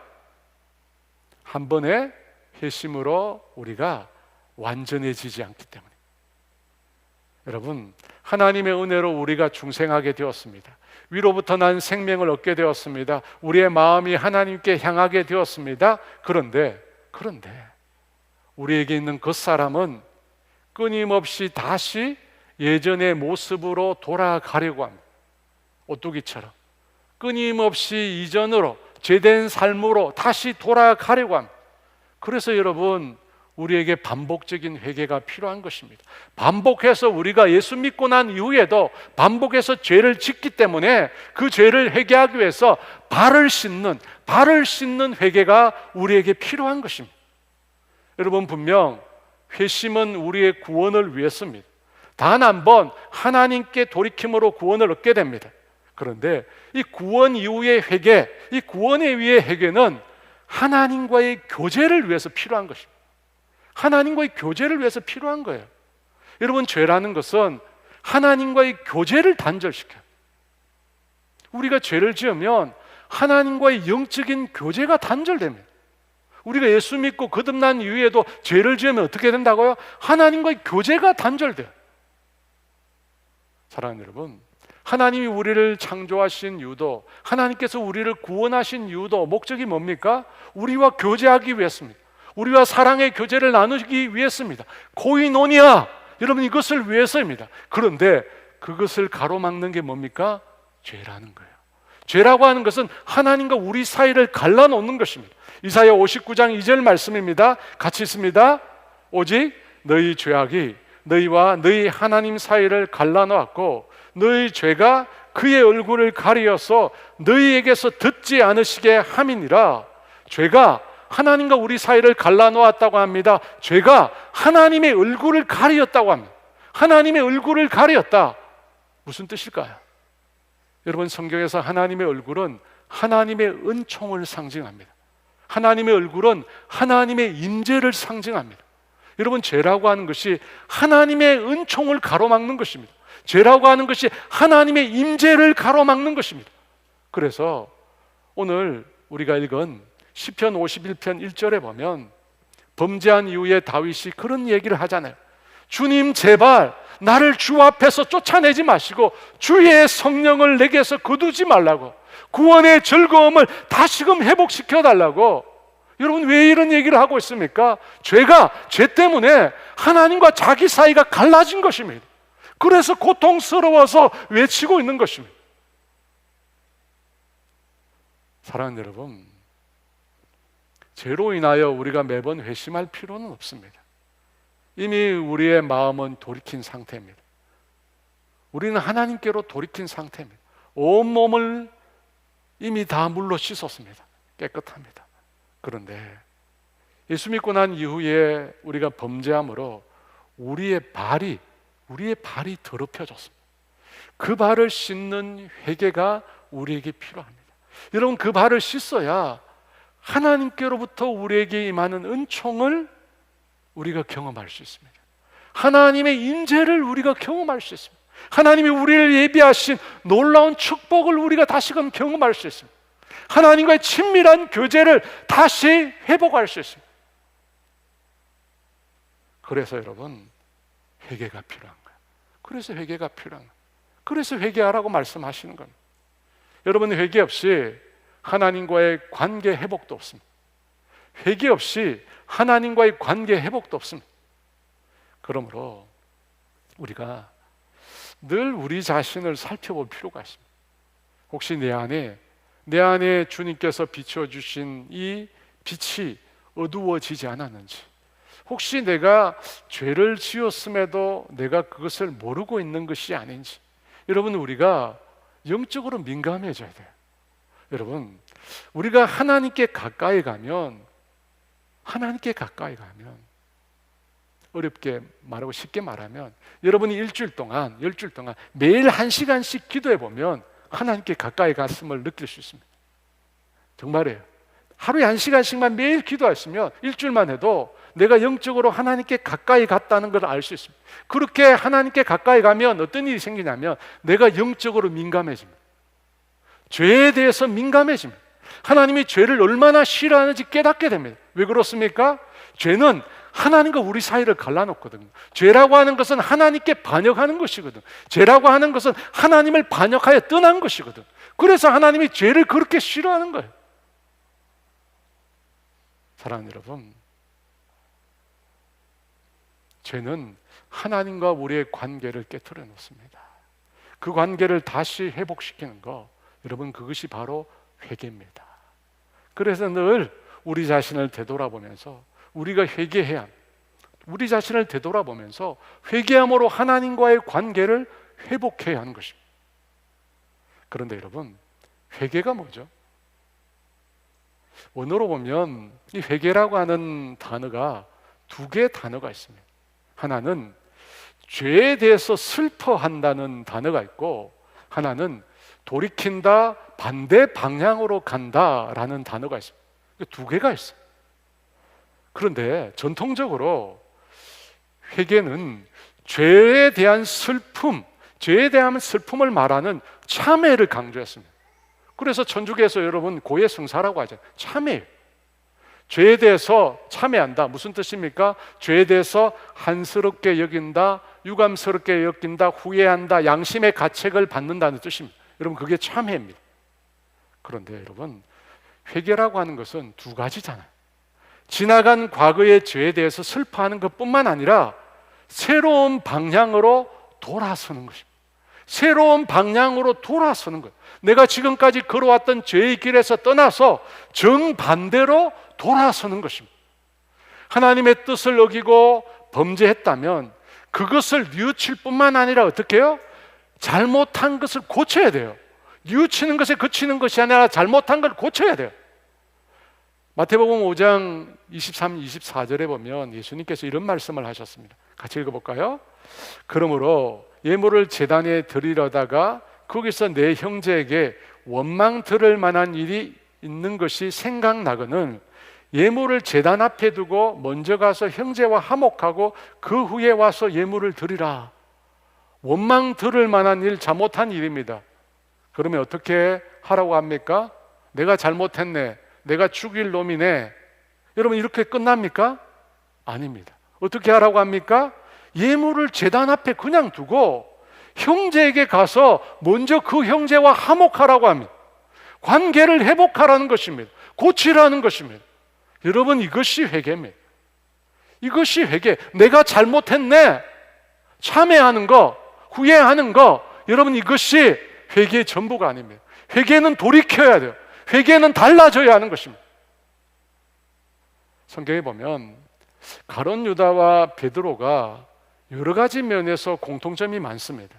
한 번의 회심으로 우리가 완전해지지 않기 때문에. 여러분, 하나님의 은혜로 우리가 중생하게 되었습니다. 위로부터 난 생명을 얻게 되었습니다. 우리의 마음이 하나님께 향하게 되었습니다. 그런데 우리에게 있는 그 사람은 끊임없이 다시 예전의 모습으로 돌아가려고 합니다. 오뚜기처럼 끊임없이 이전으로 죄된 삶으로 다시 돌아가려고 합니다. 그래서 여러분, 우리에게 반복적인 회개가 필요한 것입니다. 반복해서 우리가 예수 믿고 난 이후에도 반복해서 죄를 짓기 때문에 그 죄를 회개하기 위해서 발을 씻는 회개가 우리에게 필요한 것입니다. 여러분, 분명 회심은 우리의 구원을 위해서입니다. 단 한 번 하나님께 돌이킴으로 구원을 얻게 됩니다. 그런데 이 구원 이후의 회개, 이 구원에 위해 회개는 하나님과의 교제를 위해서 필요한 것입니다. 하나님과의 교제를 위해서 필요한 거예요. 여러분, 죄라는 것은 하나님과의 교제를 단절시켜요. 우리가 죄를 지으면 하나님과의 영적인 교제가 단절됩니다. 우리가 예수 믿고 거듭난 이후에도 죄를 지으면 어떻게 된다고요? 하나님과의 교제가 단절돼요. 사랑하는 여러분, 하나님이 우리를 창조하신 이유도, 하나님께서 우리를 구원하신 이유도, 목적이 뭡니까? 우리와 교제하기 위해서입니다. 우리와 사랑의 교제를 나누기 위해서입니다. 코이노니아, 여러분, 이것을 위해서입니다. 그런데 그것을 가로막는 게 뭡니까? 죄라는 거예요. 죄라고 하는 것은 하나님과 우리 사이를 갈라놓는 것입니다. 이사야 59장 2절 말씀입니다. 같이 있습니다. 오직 너희 죄악이 너희와 너희 하나님 사이를 갈라놓았고 너희 죄가 그의 얼굴을 가리어서 너희에게서 듣지 않으시게 함이니라. 죄가 하나님과 우리 사이를 갈라놓았다고 합니다. 죄가 하나님의 얼굴을 가리었다고 합니다. 하나님의 얼굴을 가리었다. 무슨 뜻일까요? 여러분, 성경에서 하나님의 얼굴은 하나님의 은총을 상징합니다. 하나님의 얼굴은 하나님의 임재를 상징합니다. 여러분, 죄라고 하는 것이 하나님의 은총을 가로막는 것입니다. 죄라고 하는 것이 하나님의 임재를 가로막는 것입니다. 그래서 오늘 우리가 읽은 시편 51편 1절에 보면 범죄한 이후에 다윗이 그런 얘기를 하잖아요. 주님, 제발 나를 주 앞에서 쫓아내지 마시고 주의 성령을 내게서 거두지 말라고, 구원의 즐거움을 다시금 회복시켜 달라고. 여러분, 왜 이런 얘기를 하고 있습니까? 죄 때문에 하나님과 자기 사이가 갈라진 것입니다. 그래서 고통스러워서 외치고 있는 것입니다. 사랑하는 여러분, 죄로 인하여 우리가 매번 회심할 필요는 없습니다. 이미 우리의 마음은 돌이킨 상태입니다. 우리는 하나님께로 돌이킨 상태입니다. 온몸을 이미 다 물로 씻었습니다. 깨끗합니다. 그런데 예수 믿고 난 이후에 우리가 범죄함으로 우리의 발이 더럽혀졌습니다. 그 발을 씻는 회개가 우리에게 필요합니다. 여러분, 그 발을 씻어야 하나님께로부터 우리에게 임하는 은총을 우리가 경험할 수 있습니다. 하나님의 임재를 우리가 경험할 수 있습니다. 하나님이 우리를 예비하신 놀라운 축복을 우리가 다시금 경험할 수 있습니다. 하나님과의 친밀한 교제를 다시 회복할 수 있습니다. 그래서 여러분, 회개가 필요한 거예요. 그래서 회개가 필요한 거예요. 그래서 회개하라고 말씀하시는 겁니다. 여러분, 회개 없이 하나님과의 관계 회복도 없습니다. 회개 없이 하나님과의 관계 회복도 없습니다. 그러므로 우리가 늘 우리 자신을 살펴볼 필요가 있습니다. 혹시 내 안에 주님께서 비춰주신 이 빛이 어두워지지 않았는지, 혹시 내가 죄를 지었음에도 내가 그것을 모르고 있는 것이 아닌지, 여러분, 우리가 영적으로 민감해져야 돼요. 여러분, 우리가 하나님께 가까이 가면 어렵게 말하고 쉽게 말하면, 여러분이 일주일 동안 매일 1시간씩 기도해 보면 하나님께 가까이 갔음을 느낄 수 있습니다. 정말이에요. 하루에 1시간씩만 매일 기도하시면 일주일만 해도 내가 영적으로 하나님께 가까이 갔다는 걸 알 수 있습니다. 그렇게 하나님께 가까이 가면 어떤 일이 생기냐면 내가 영적으로 민감해집니다. 죄에 대해서 민감해집니다. 하나님이 죄를 얼마나 싫어하는지 깨닫게 됩니다. 왜 그렇습니까? 죄는 하나님과 우리 사이를 갈라놓거든요. 죄라고 하는 것은 하나님께 반역하는 것이거든. 죄라고 하는 것은 하나님을 반역하여 떠난 것이거든. 그래서 하나님이 죄를 그렇게 싫어하는 거예요. 사랑하는 여러분, 죄는 하나님과 우리의 관계를 깨트려 놓습니다. 그 관계를 다시 회복시키는 거, 여러분, 그것이 바로 회개입니다. 그래서 늘 우리 자신을 되돌아보면서 우리가 회개해야 합니다. 우리 자신을 되돌아보면서 회개함으로 하나님과의 관계를 회복해야 하는 것입니다. 그런데 여러분, 회개가 뭐죠? 원어로 보면 이 회개라고 하는 단어가 두 개의 단어가 있습니다. 하나는 죄에 대해서 슬퍼한다는 단어가 있고, 하나는 돌이킨다, 반대 방향으로 간다라는 단어가 있습니다. 두 개가 있어요. 그런데 전통적으로 회개는 죄에 대한 슬픔을 말하는 참회를 강조했습니다. 그래서 천주교에서 여러분 고해 성사라고 하죠. 참회예요. 죄에 대해서 참회한다. 무슨 뜻입니까? 죄에 대해서 한스럽게 여긴다, 유감스럽게 여긴다, 후회한다, 양심의 가책을 받는다는 뜻입니다. 여러분, 그게 참회입니다. 그런데 여러분, 회개라고 하는 것은 두 가지잖아요. 지나간 과거의 죄에 대해서 슬퍼하는 것뿐만 아니라 새로운 방향으로 돌아서는 것입니다. 새로운 방향으로 돌아서는 거예요. 내가 지금까지 걸어왔던 죄의 길에서 떠나서 정반대로 돌아서는 것입니다. 하나님의 뜻을 어기고 범죄했다면 그것을 뉘우칠 뿐만 아니라 어떻게 해요? 잘못한 것을 고쳐야 돼요. 뉘우치는 것에 그치는 것이 아니라 잘못한 걸 고쳐야 돼요. 마태복음 5장 23, 24절에 보면 예수님께서 이런 말씀을 하셨습니다. 같이 읽어볼까요? 그러므로 예물을 제단에 드리려다가 거기서 내 형제에게 원망 들을 만한 일이 있는 것이 생각나거늘 예물을 제단 앞에 두고 먼저 가서 형제와 화목하고 그 후에 와서 예물을 드리라. 원망 들을 만한 일, 잘못한 일입니다. 그러면 어떻게 하라고 합니까? 내가 잘못했네, 내가 죽일 놈이네, 여러분, 이렇게 끝납니까? 아닙니다. 어떻게 하라고 합니까? 예물을 제단 앞에 그냥 두고 형제에게 가서 먼저 그 형제와 화목하라고 합니다. 관계를 회복하라는 것입니다. 고치라는 것입니다. 여러분, 이것이 회개입니다. 이것이 회개. 내가 잘못했네, 참회하는 거, 후회하는 거, 여러분, 이것이 회개의 전부가 아닙니다. 회개는 돌이켜야 돼요. 회개는 달라져야 하는 것입니다. 성경에 보면 가룟 유다와 베드로가 여러 가지 면에서 공통점이 많습니다.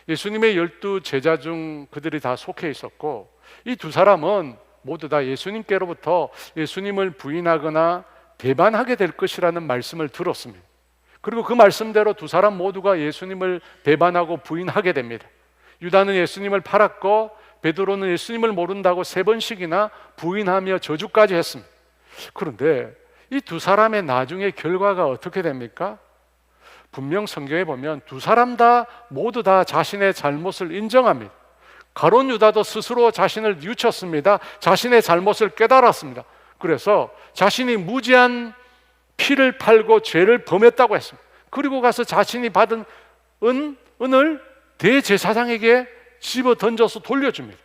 예수님의 12 제자 중 그들이 다 속해 있었고, 이 두 사람은 모두 다 예수님께로부터 예수님을 부인하거나 배반하게 될 것이라는 말씀을 들었습니다. 그리고 그 말씀대로 두 사람 모두가 예수님을 배반하고 부인하게 됩니다. 유다는 예수님을 팔았고 베드로는 예수님을 모른다고 3번씩이나 부인하며 저주까지 했습니다. 그런데 이 두 사람의 나중의 결과가 어떻게 됩니까? 분명 성경에 보면 두 사람 다 모두 다 자신의 잘못을 인정합니다. 가룟 유다도 스스로 자신을 뉘우쳤습니다. 자신의 잘못을 깨달았습니다. 그래서 자신이 무지한 피를 팔고 죄를 범했다고 했습니다. 그리고 가서 자신이 받은 은을 대제사장에게 집어 던져서 돌려줍니다.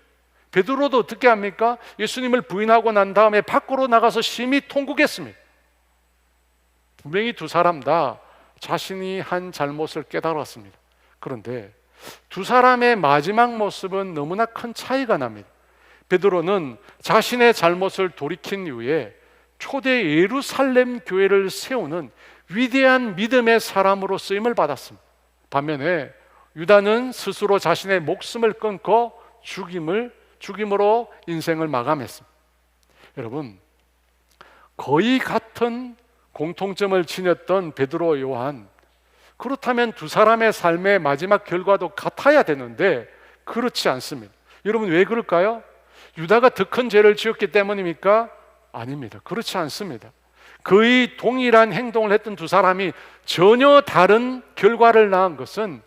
베드로도 어떻게 합니까? 예수님을 부인하고 난 다음에 밖으로 나가서 심히 통곡했습니다. 분명히 두 사람 다 자신이 한 잘못을 깨달았습니다. 그런데 두 사람의 마지막 모습은 너무나 큰 차이가 납니다. 베드로는 자신의 잘못을 돌이킨 이후에 초대 예루살렘 교회를 세우는 위대한 믿음의 사람으로 쓰임을 받았습니다. 반면에 유다는 스스로 자신의 목숨을 끊고 죽임으로 인생을 마감했습니다. 여러분, 거의 같은 공통점을 지녔던 베드로, 요한, 그렇다면 두 사람의 삶의 마지막 결과도 같아야 되는데 그렇지 않습니다. 여러분, 왜 그럴까요? 유다가 더 큰 죄를 지었기 때문입니까? 아닙니다. 그렇지 않습니다. 거의 동일한 행동을 했던 두 사람이 전혀 다른 결과를 낳은 것은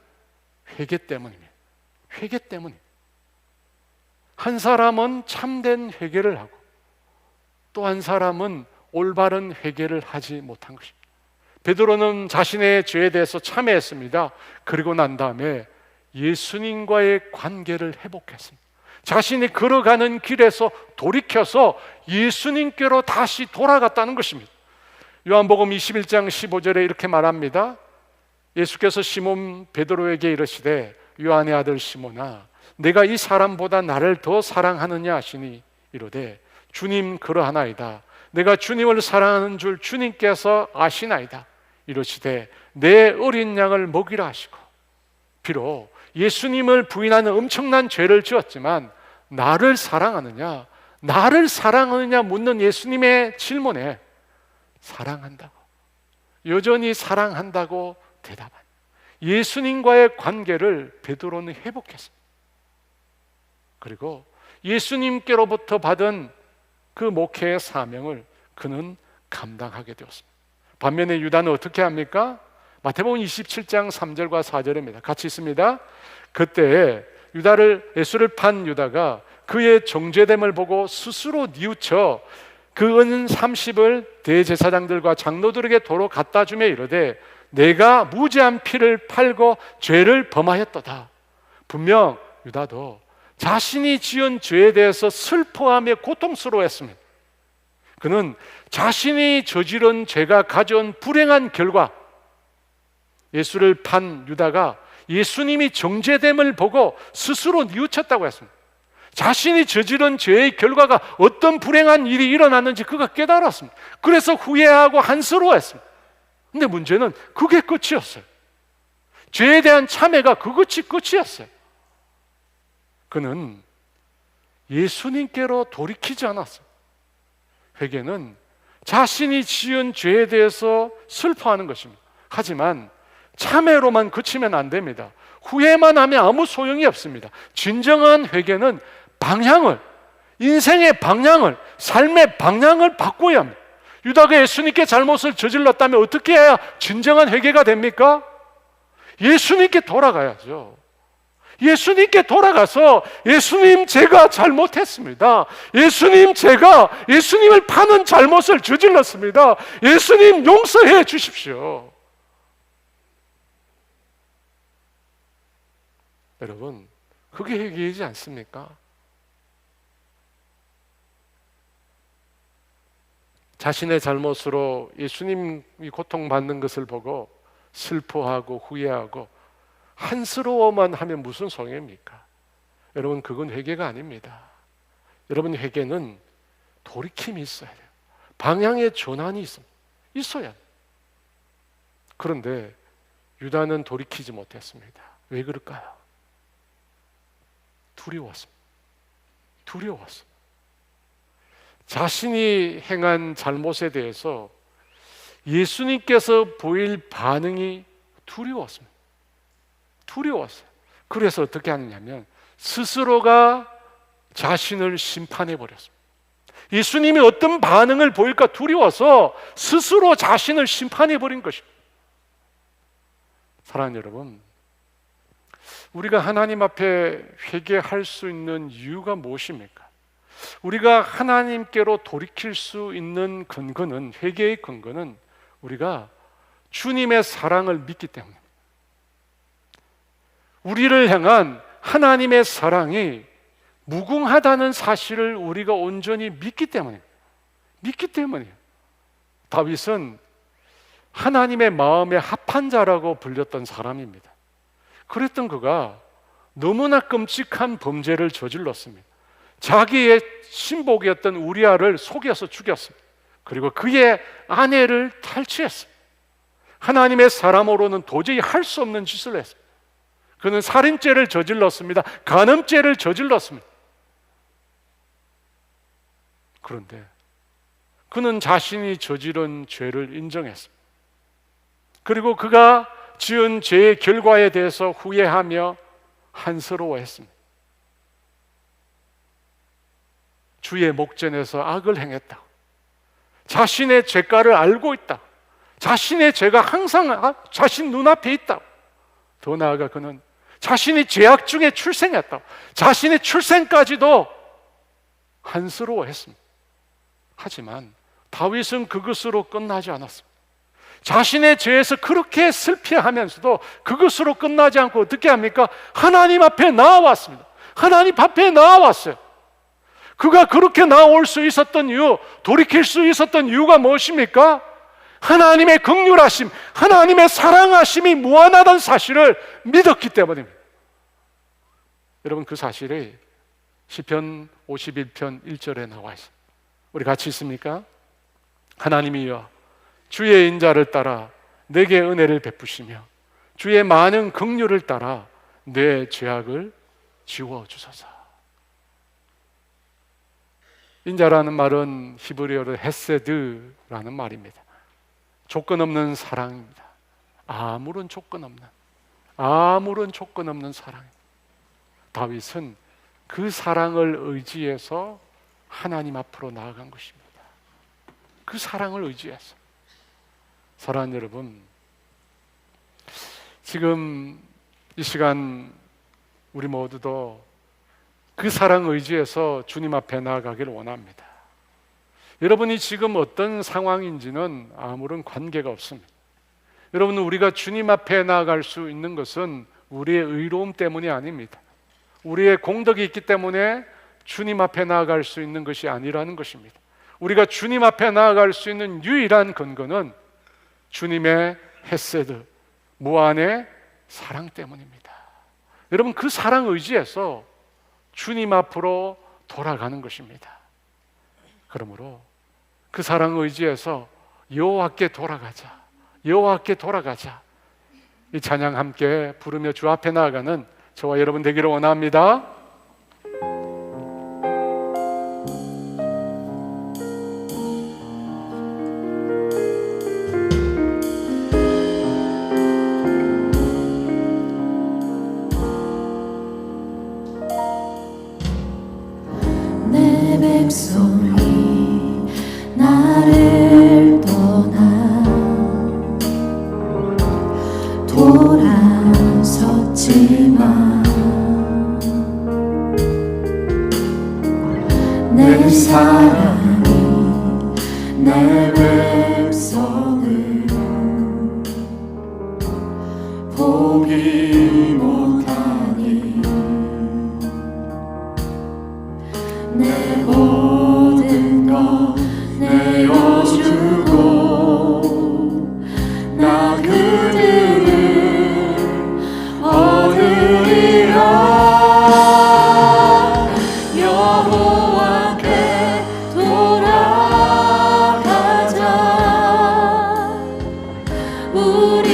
회개 때문입니다. 회개 때문입니다. 한 사람은 참된 회개를 하고 또 한 사람은 올바른 회개를 하지 못한 것입니다. 베드로는 자신의 죄에 대해서 참회했습니다. 그리고 난 다음에 예수님과의 관계를 회복했습니다. 자신이 걸어가는 길에서 돌이켜서 예수님께로 다시 돌아갔다는 것입니다. 요한복음 21장 15절에 이렇게 말합니다. 예수께서 시몬 베드로에게 이르시되 요한의 아들 시몬아 내가 이 사람보다 나를 더 사랑하느냐 하시니 이르되 주님 그러하나이다. 내가 주님을 사랑하는 줄 주님께서 아시나이다. 이르시되 내 어린 양을 먹이라 하시고, 비록 예수님을 부인하는 엄청난 죄를 지었지만 나를 사랑하느냐 묻는 예수님의 질문에 사랑한다고, 여전히 사랑한다고 대답한 예수님과의 관계를 베드로는 회복했습니다. 그리고 예수님께로부터 받은 그 목회의 사명을 그는 감당하게 되었습니다. 반면에 유다는 어떻게 합니까? 마태복음 27장 3절과 4절입니다. 같이 있습니다. 그때 예수를 판 유다가 그의 정죄됨을 보고 스스로 뉘우쳐 그 은 30을 대제사장들과 장로들에게 도로 갖다 주며 이르되 내가 무지한 피를 팔고 죄를 범하였도다. 분명 유다도 자신이 지은 죄에 대해서 슬퍼하며 고통스러워했습니다. 그는 자신이 저지른 죄가 가져온 불행한 결과, 예수를 판 유다가 예수님이 정죄됨을 보고 스스로 뉘우쳤다고 했습니다. 자신이 저지른 죄의 결과가 어떤 불행한 일이 일어났는지 그가 깨달았습니다. 그래서 후회하고 한스러워했습니다. 근데 문제는 그게 끝이었어요. 죄에 대한 참회가 그것이 끝이었어요. 그는 예수님께로 돌이키지 않았어요. 회개는 자신이 지은 죄에 대해서 슬퍼하는 것입니다. 하지만 참회로만 그치면 안 됩니다. 후회만 하면 아무 소용이 없습니다. 진정한 회개는 인생의 방향을, 삶의 방향을 바꿔야 합니다. 유다가 예수님께 잘못을 저질렀다면 어떻게 해야 진정한 회개가 됩니까? 예수님께 돌아가야죠. 예수님께 돌아가서 예수님 제가 잘못했습니다. 제가 예수님을 파는 잘못을 저질렀습니다. 예수님 용서해 주십시오. 여러분, 그게 회개이지 않습니까? 자신의 잘못으로 예수님이 고통받는 것을 보고 슬퍼하고 후회하고 한스러워만 하면 무슨 소용입니까? 여러분, 그건 회개가 아닙니다. 여러분, 회개는 돌이킴이 있어야 돼요. 방향의 전환이 있어야 돼요. 그런데 유다는 돌이키지 못했습니다. 왜 그럴까요? 두려웠습니다. 두려웠어요. 자신이 행한 잘못에 대해서 예수님께서 보일 반응이 두려웠습니다. 두려웠어요. 그래서 어떻게 하느냐면 스스로가 자신을 심판해 버렸습니다. 예수님이 어떤 반응을 보일까 두려워서 스스로 자신을 심판해 버린 것입니다. 사랑하는 여러분, 우리가 하나님 앞에 회개할 수 있는 이유가 무엇입니까? 우리가 하나님께로 돌이킬 수 있는 근거는, 회개의 근거는 우리가 주님의 사랑을 믿기 때문입니다. 우리를 향한 하나님의 사랑이 무궁하다는 사실을 우리가 온전히 믿기 때문입니다. 믿기 때문이에요. 다윗은 하나님의 마음에 합한 자라고 불렸던 사람입니다. 그랬던 그가 너무나 끔찍한 범죄를 저질렀습니다. 자기의 신복이었던 우리아를 속여서 죽였습니다. 그리고 그의 아내를 탈취했습니다. 하나님의 사람으로는 도저히 할 수 없는 짓을 했습니다. 그는 살인죄를 저질렀습니다. 간음죄를 저질렀습니다. 그런데 그는 자신이 저지른 죄를 인정했습니다. 그리고 그가 지은 죄의 결과에 대해서 후회하며 한스러워했습니다. 주의 목전에서 악을 행했다. 자신의 죄가를 알고 있다. 자신의 죄가 항상 자신 눈앞에 있다. 더 나아가 그는 자신이 죄악 중에 출생했다. 자신의 출생까지도 한스러워했습니다. 하지만 다윗은 그것으로 끝나지 않았습니다. 자신의 죄에서 그렇게 슬퍼하면서도 그것으로 끝나지 않고 어떻게 합니까? 하나님 앞에 나아왔습니다. 하나님 앞에 나아왔어요. 그가 그렇게 나올 수 있었던 이유, 돌이킬 수 있었던 이유가 무엇입니까? 하나님의 긍휼하심, 하나님의 사랑하심이 무한하다는 사실을 믿었기 때문입니다. 여러분, 그 사실이 시편 51편 1절에 나와 있습니다. 우리 같이 있습니까? 하나님이여, 주의 인자를 따라 내게 은혜를 베푸시며 주의 많은 긍휼을 따라 내 죄악을 지워주소서. 인자라는 말은 히브리어로 헤세드라는 말입니다. 조건 없는 사랑입니다. 아무런 조건 없는 사랑입니다. 다윗은 그 사랑을 의지해서 하나님 앞으로 나아간 것입니다. 그 사랑을 의지해서. 사랑하는 여러분, 지금 이 시간 우리 모두도 그 사랑 의지해서 주님 앞에 나아가기를 원합니다. 여러분이 지금 어떤 상황인지는 아무런 관계가 없습니다. 여러분, 우리가 주님 앞에 나아갈 수 있는 것은 우리의 의로움 때문이 아닙니다. 우리의 공덕이 있기 때문에 주님 앞에 나아갈 수 있는 것이 아니라는 것입니다. 우리가 주님 앞에 나아갈 수 있는 유일한 근거는 주님의 헤세드, 무한의 사랑 때문입니다. 여러분, 그 사랑 의지해서 주님 앞으로 돌아가는 것입니다. 그러므로 그 사랑 의지해서 여호와께 돌아가자. 여호와께 돌아가자. 이 찬양 함께 부르며 주 앞에 나아가는 저와 여러분 되기를 원합니다. 내 백성이 나를 떠나 돌아섰지만 내 사랑이 내 백성을 포기 못하니 내 모든 것 내어주고 나 그들을 얻으리라. 여호와께 돌아가자. 우리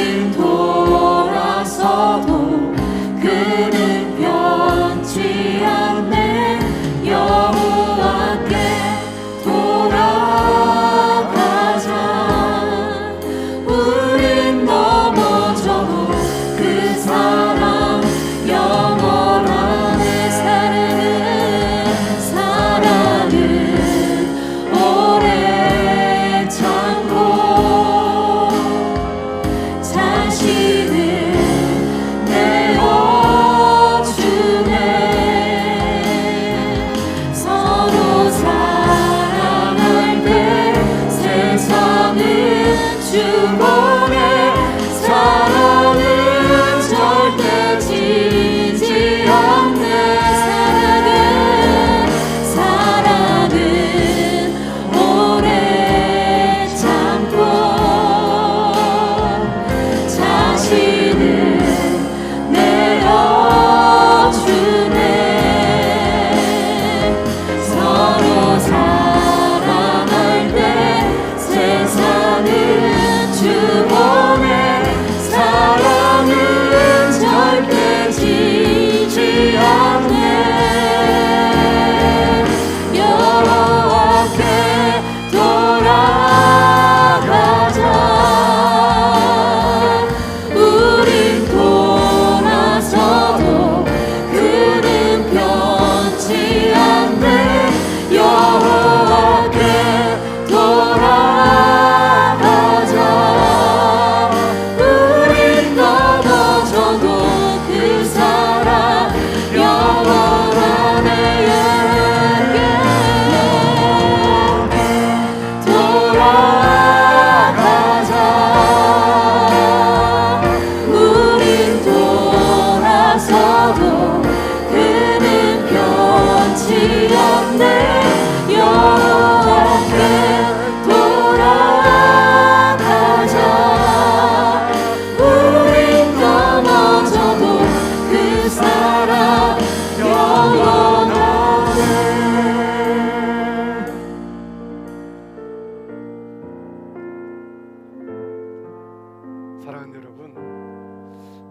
사랑하는 여러분,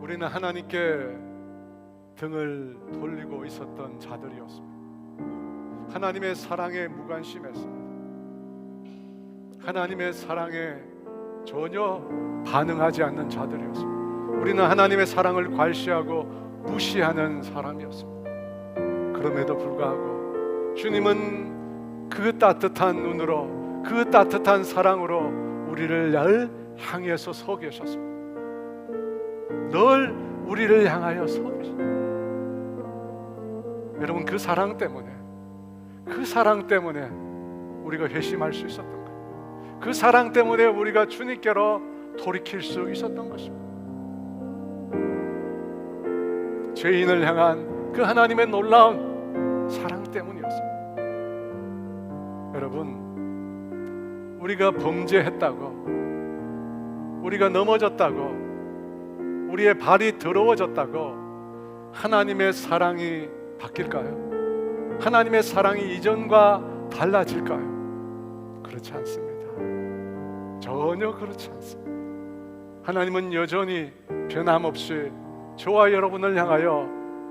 우리는 하나님께 등을 돌리고 있었던 자들이었습니다. 하나님의 사랑에 무관심했습니다. 하나님의 사랑에 전혀 반응하지 않는 자들이었습니다. 우리는 하나님의 사랑을 괄시하고 무시하는 사람이었습니다. 그럼에도 불구하고 주님은 그 따뜻한 눈으로, 그 따뜻한 사랑으로 우리를 늘 향해서 서 계셨습니다. 늘 우리를 향하여 서 계십니다. 여러분, 그 사랑 때문에 우리가 회심할 수 있었던 거예요. 그 사랑 때문에 우리가 주님께로 돌이킬 수 있었던 것입니다. 죄인을 향한 그 하나님의 놀라운 사랑 때문이었습니다. 여러분, 우리가 범죄했다고, 우리가 넘어졌다고, 우리의 발이 더러워졌다고 하나님의 사랑이 바뀔까요? 하나님의 사랑이 이전과 달라질까요? 그렇지 않습니다. 전혀 그렇지 않습니다. 하나님은 여전히 변함없이 저와 여러분을 향하여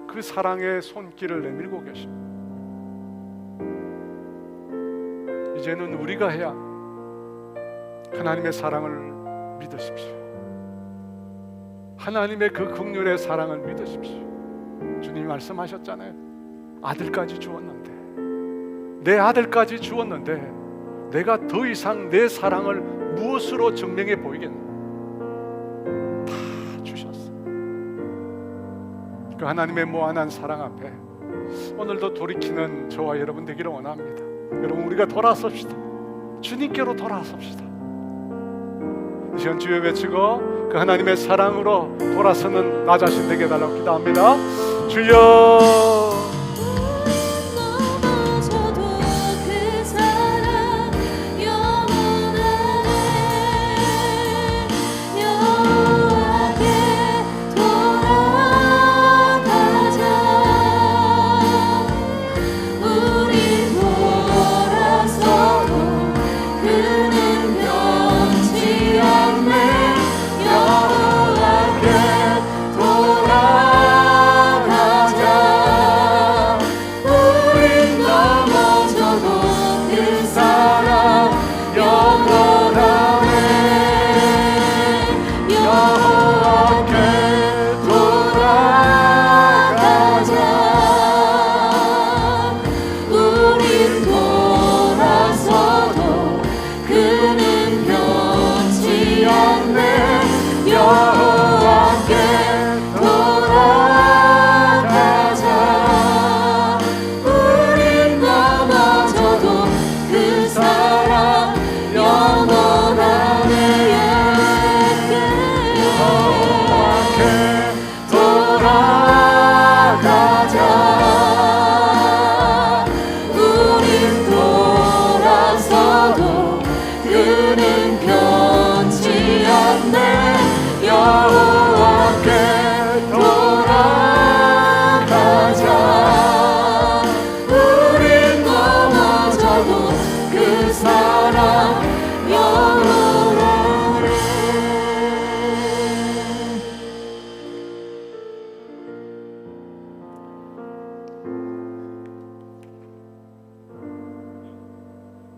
그 사랑의 손길을 내밀고 계십니다. 이제는 우리가 해야 하나님의 사랑을 믿으십시오. 하나님의 그 긍휼의 사랑을 믿으십시오. 주님이 말씀하셨잖아요. 아들까지 주었는데, 내 아들까지 주었는데 내가 더 이상 내 사랑을 무엇으로 증명해 보이겠나? 다 주셨어. 그 하나님의 무한한 사랑 앞에 오늘도 돌이키는 저와 여러분 되기를 원합니다. 여러분, 우리가 돌아섭시다. 주님께로 돌아섭시다. 이 시간 주여 외치고 그 하나님의 사랑으로 돌아서는 나 자신 되게 해달라고 기도합니다. 주여,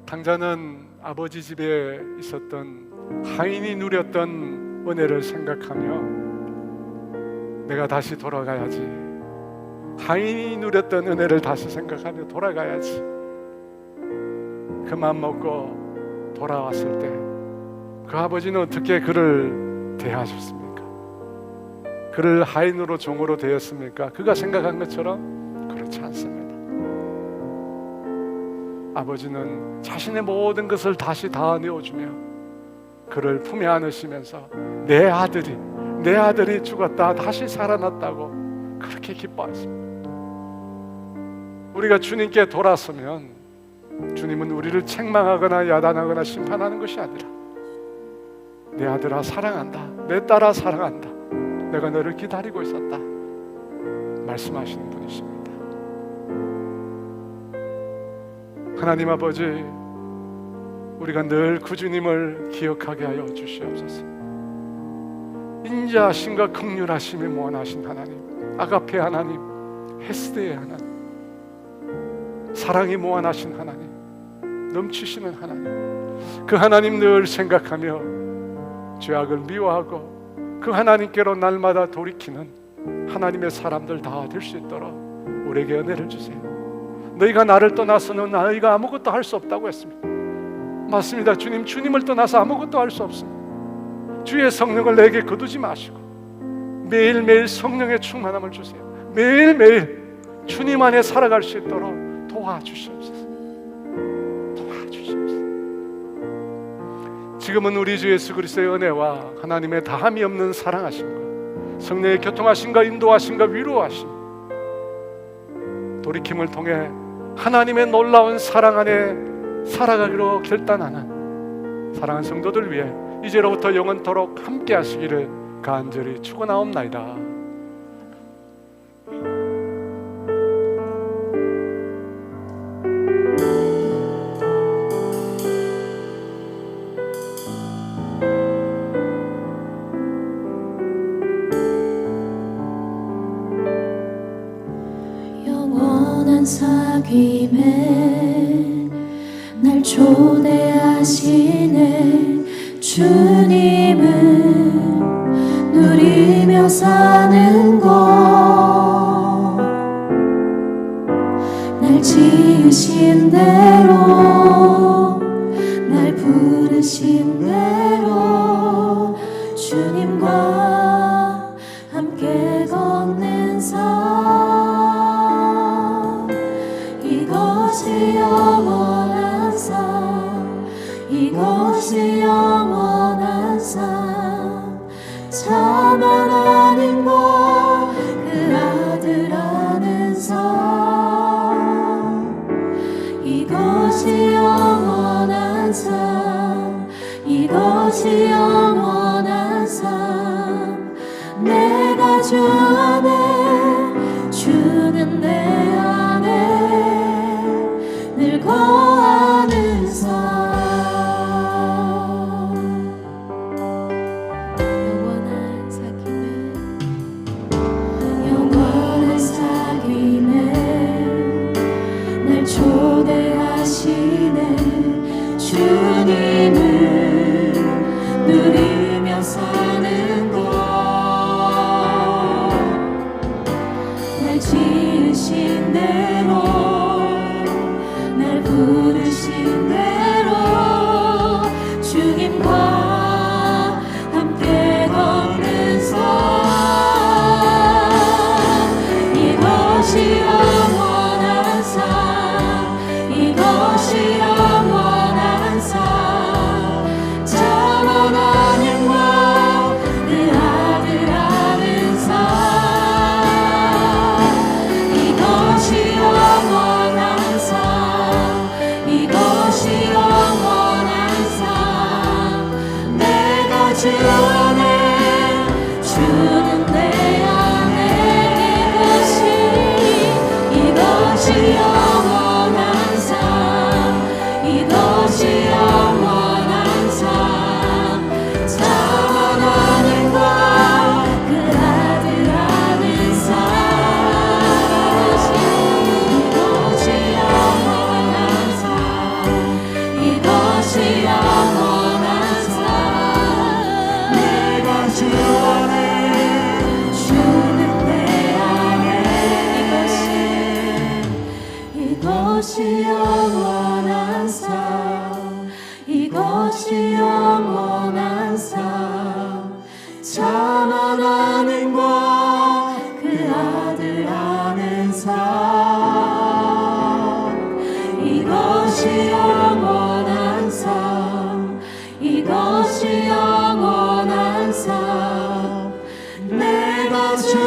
당자는 아버지 집에 있었던 하인이 누렸던 은혜를 생각하며 내가 다시 돌아가야지, 하인이 누렸던 은혜를 다시 생각하며 돌아가야지, 그 맘 먹고 돌아왔을 때 그 아버지는 어떻게 그를 대하셨습니까? 그를 하인으로 종으로 대했습니까? 그가 생각한 것처럼 그렇지 않습니다. 아버지는 자신의 모든 것을 다시 다 내어주며 그를 품에 안으시면서 내 아들이 죽었다 다시 살아났다고 그렇게 기뻐하십니다. 우리가 주님께 돌아서면 주님은 우리를 책망하거나 야단하거나 심판하는 것이 아니라 내 아들아 사랑한다, 내 딸아 사랑한다, 내가 너를 기다리고 있었다 말씀하시는 분이십니다. 하나님 아버지, 우리가 늘 그 주님을 기억하게 하여 주시옵소서. 인자하심과 긍휼하심에 무한하신 하나님, 아가페 하나님, 헤스드의 하나님, 사랑이 무한하신 하나님, 넘치시는 하나님, 그 하나님 늘 생각하며 죄악을 미워하고 그 하나님께로 날마다 돌이키는 하나님의 사람들 다 될 수 있도록 우리에게 은혜를 주세요. 너희가 나를 떠나서는 너희가 아무것도 할 수 없다고 했습니다. 맞습니다. 주님, 주님을 떠나서 아무것도 할 수 없습니다. 주의 성령을 내게 거두지 마시고 매일매일 성령의 충만함을 주세요. 매일매일 주님 안에 살아갈 수 있도록 도와주시옵소서. 도와주시옵소서. 지금은 우리 주 예수 그리스도의 은혜와 하나님의 다함이 없는 사랑하심과 성령의 교통하심과 인도하심과 위로하심, 돌이킴을 통해 하나님의 놀라운 사랑 안에 살아가기로 결단하는 사랑하는 성도들 위해 이제로부터 영원토록 함께 하시기를 간절히 축원하옵나이다. 영원한 사귐에 날 초대하시네. 주님을 누리며 사는 것, 날 지으신 대로, 날 부르신 대로 주님과 함께 걷는 삶, 이것이 영원한 삶, 이것이 영원한 삶, 참 하나님과 그 아들 아는 삶, 이것이 영원한 삶, 이것이 영원한 삶, 내가 주 안에, 주는 내 안에 늘 거하는 삶. 초대하시네. 주님을 누리며 사는 것, 날 지으신 대로, 날 부르신 대로 주님과 함께 걷는 삶, 이것이 영원한 삶, 이것이 영원한 삶, 참 하나님과 그 아들 아는 삶, 이것이 영원한 삶, 이것이 영원한 삶, 내가 주 안에, 주는 내 안에, 이것이 영원한 삶, 이것이 영원한 삶, 참 하나님과 그 아들 아는 삶, 이것이 영원한 삶, 이것이 영원한 삶, 내가 주 안에, 주는 내 안에, 이것이 영원한 삶, 이것이 영원한 삶, 참 하나님과 그 아들 아는 삶, 이것이 영원한 삶, 이것이 영원한 삶, 내가 주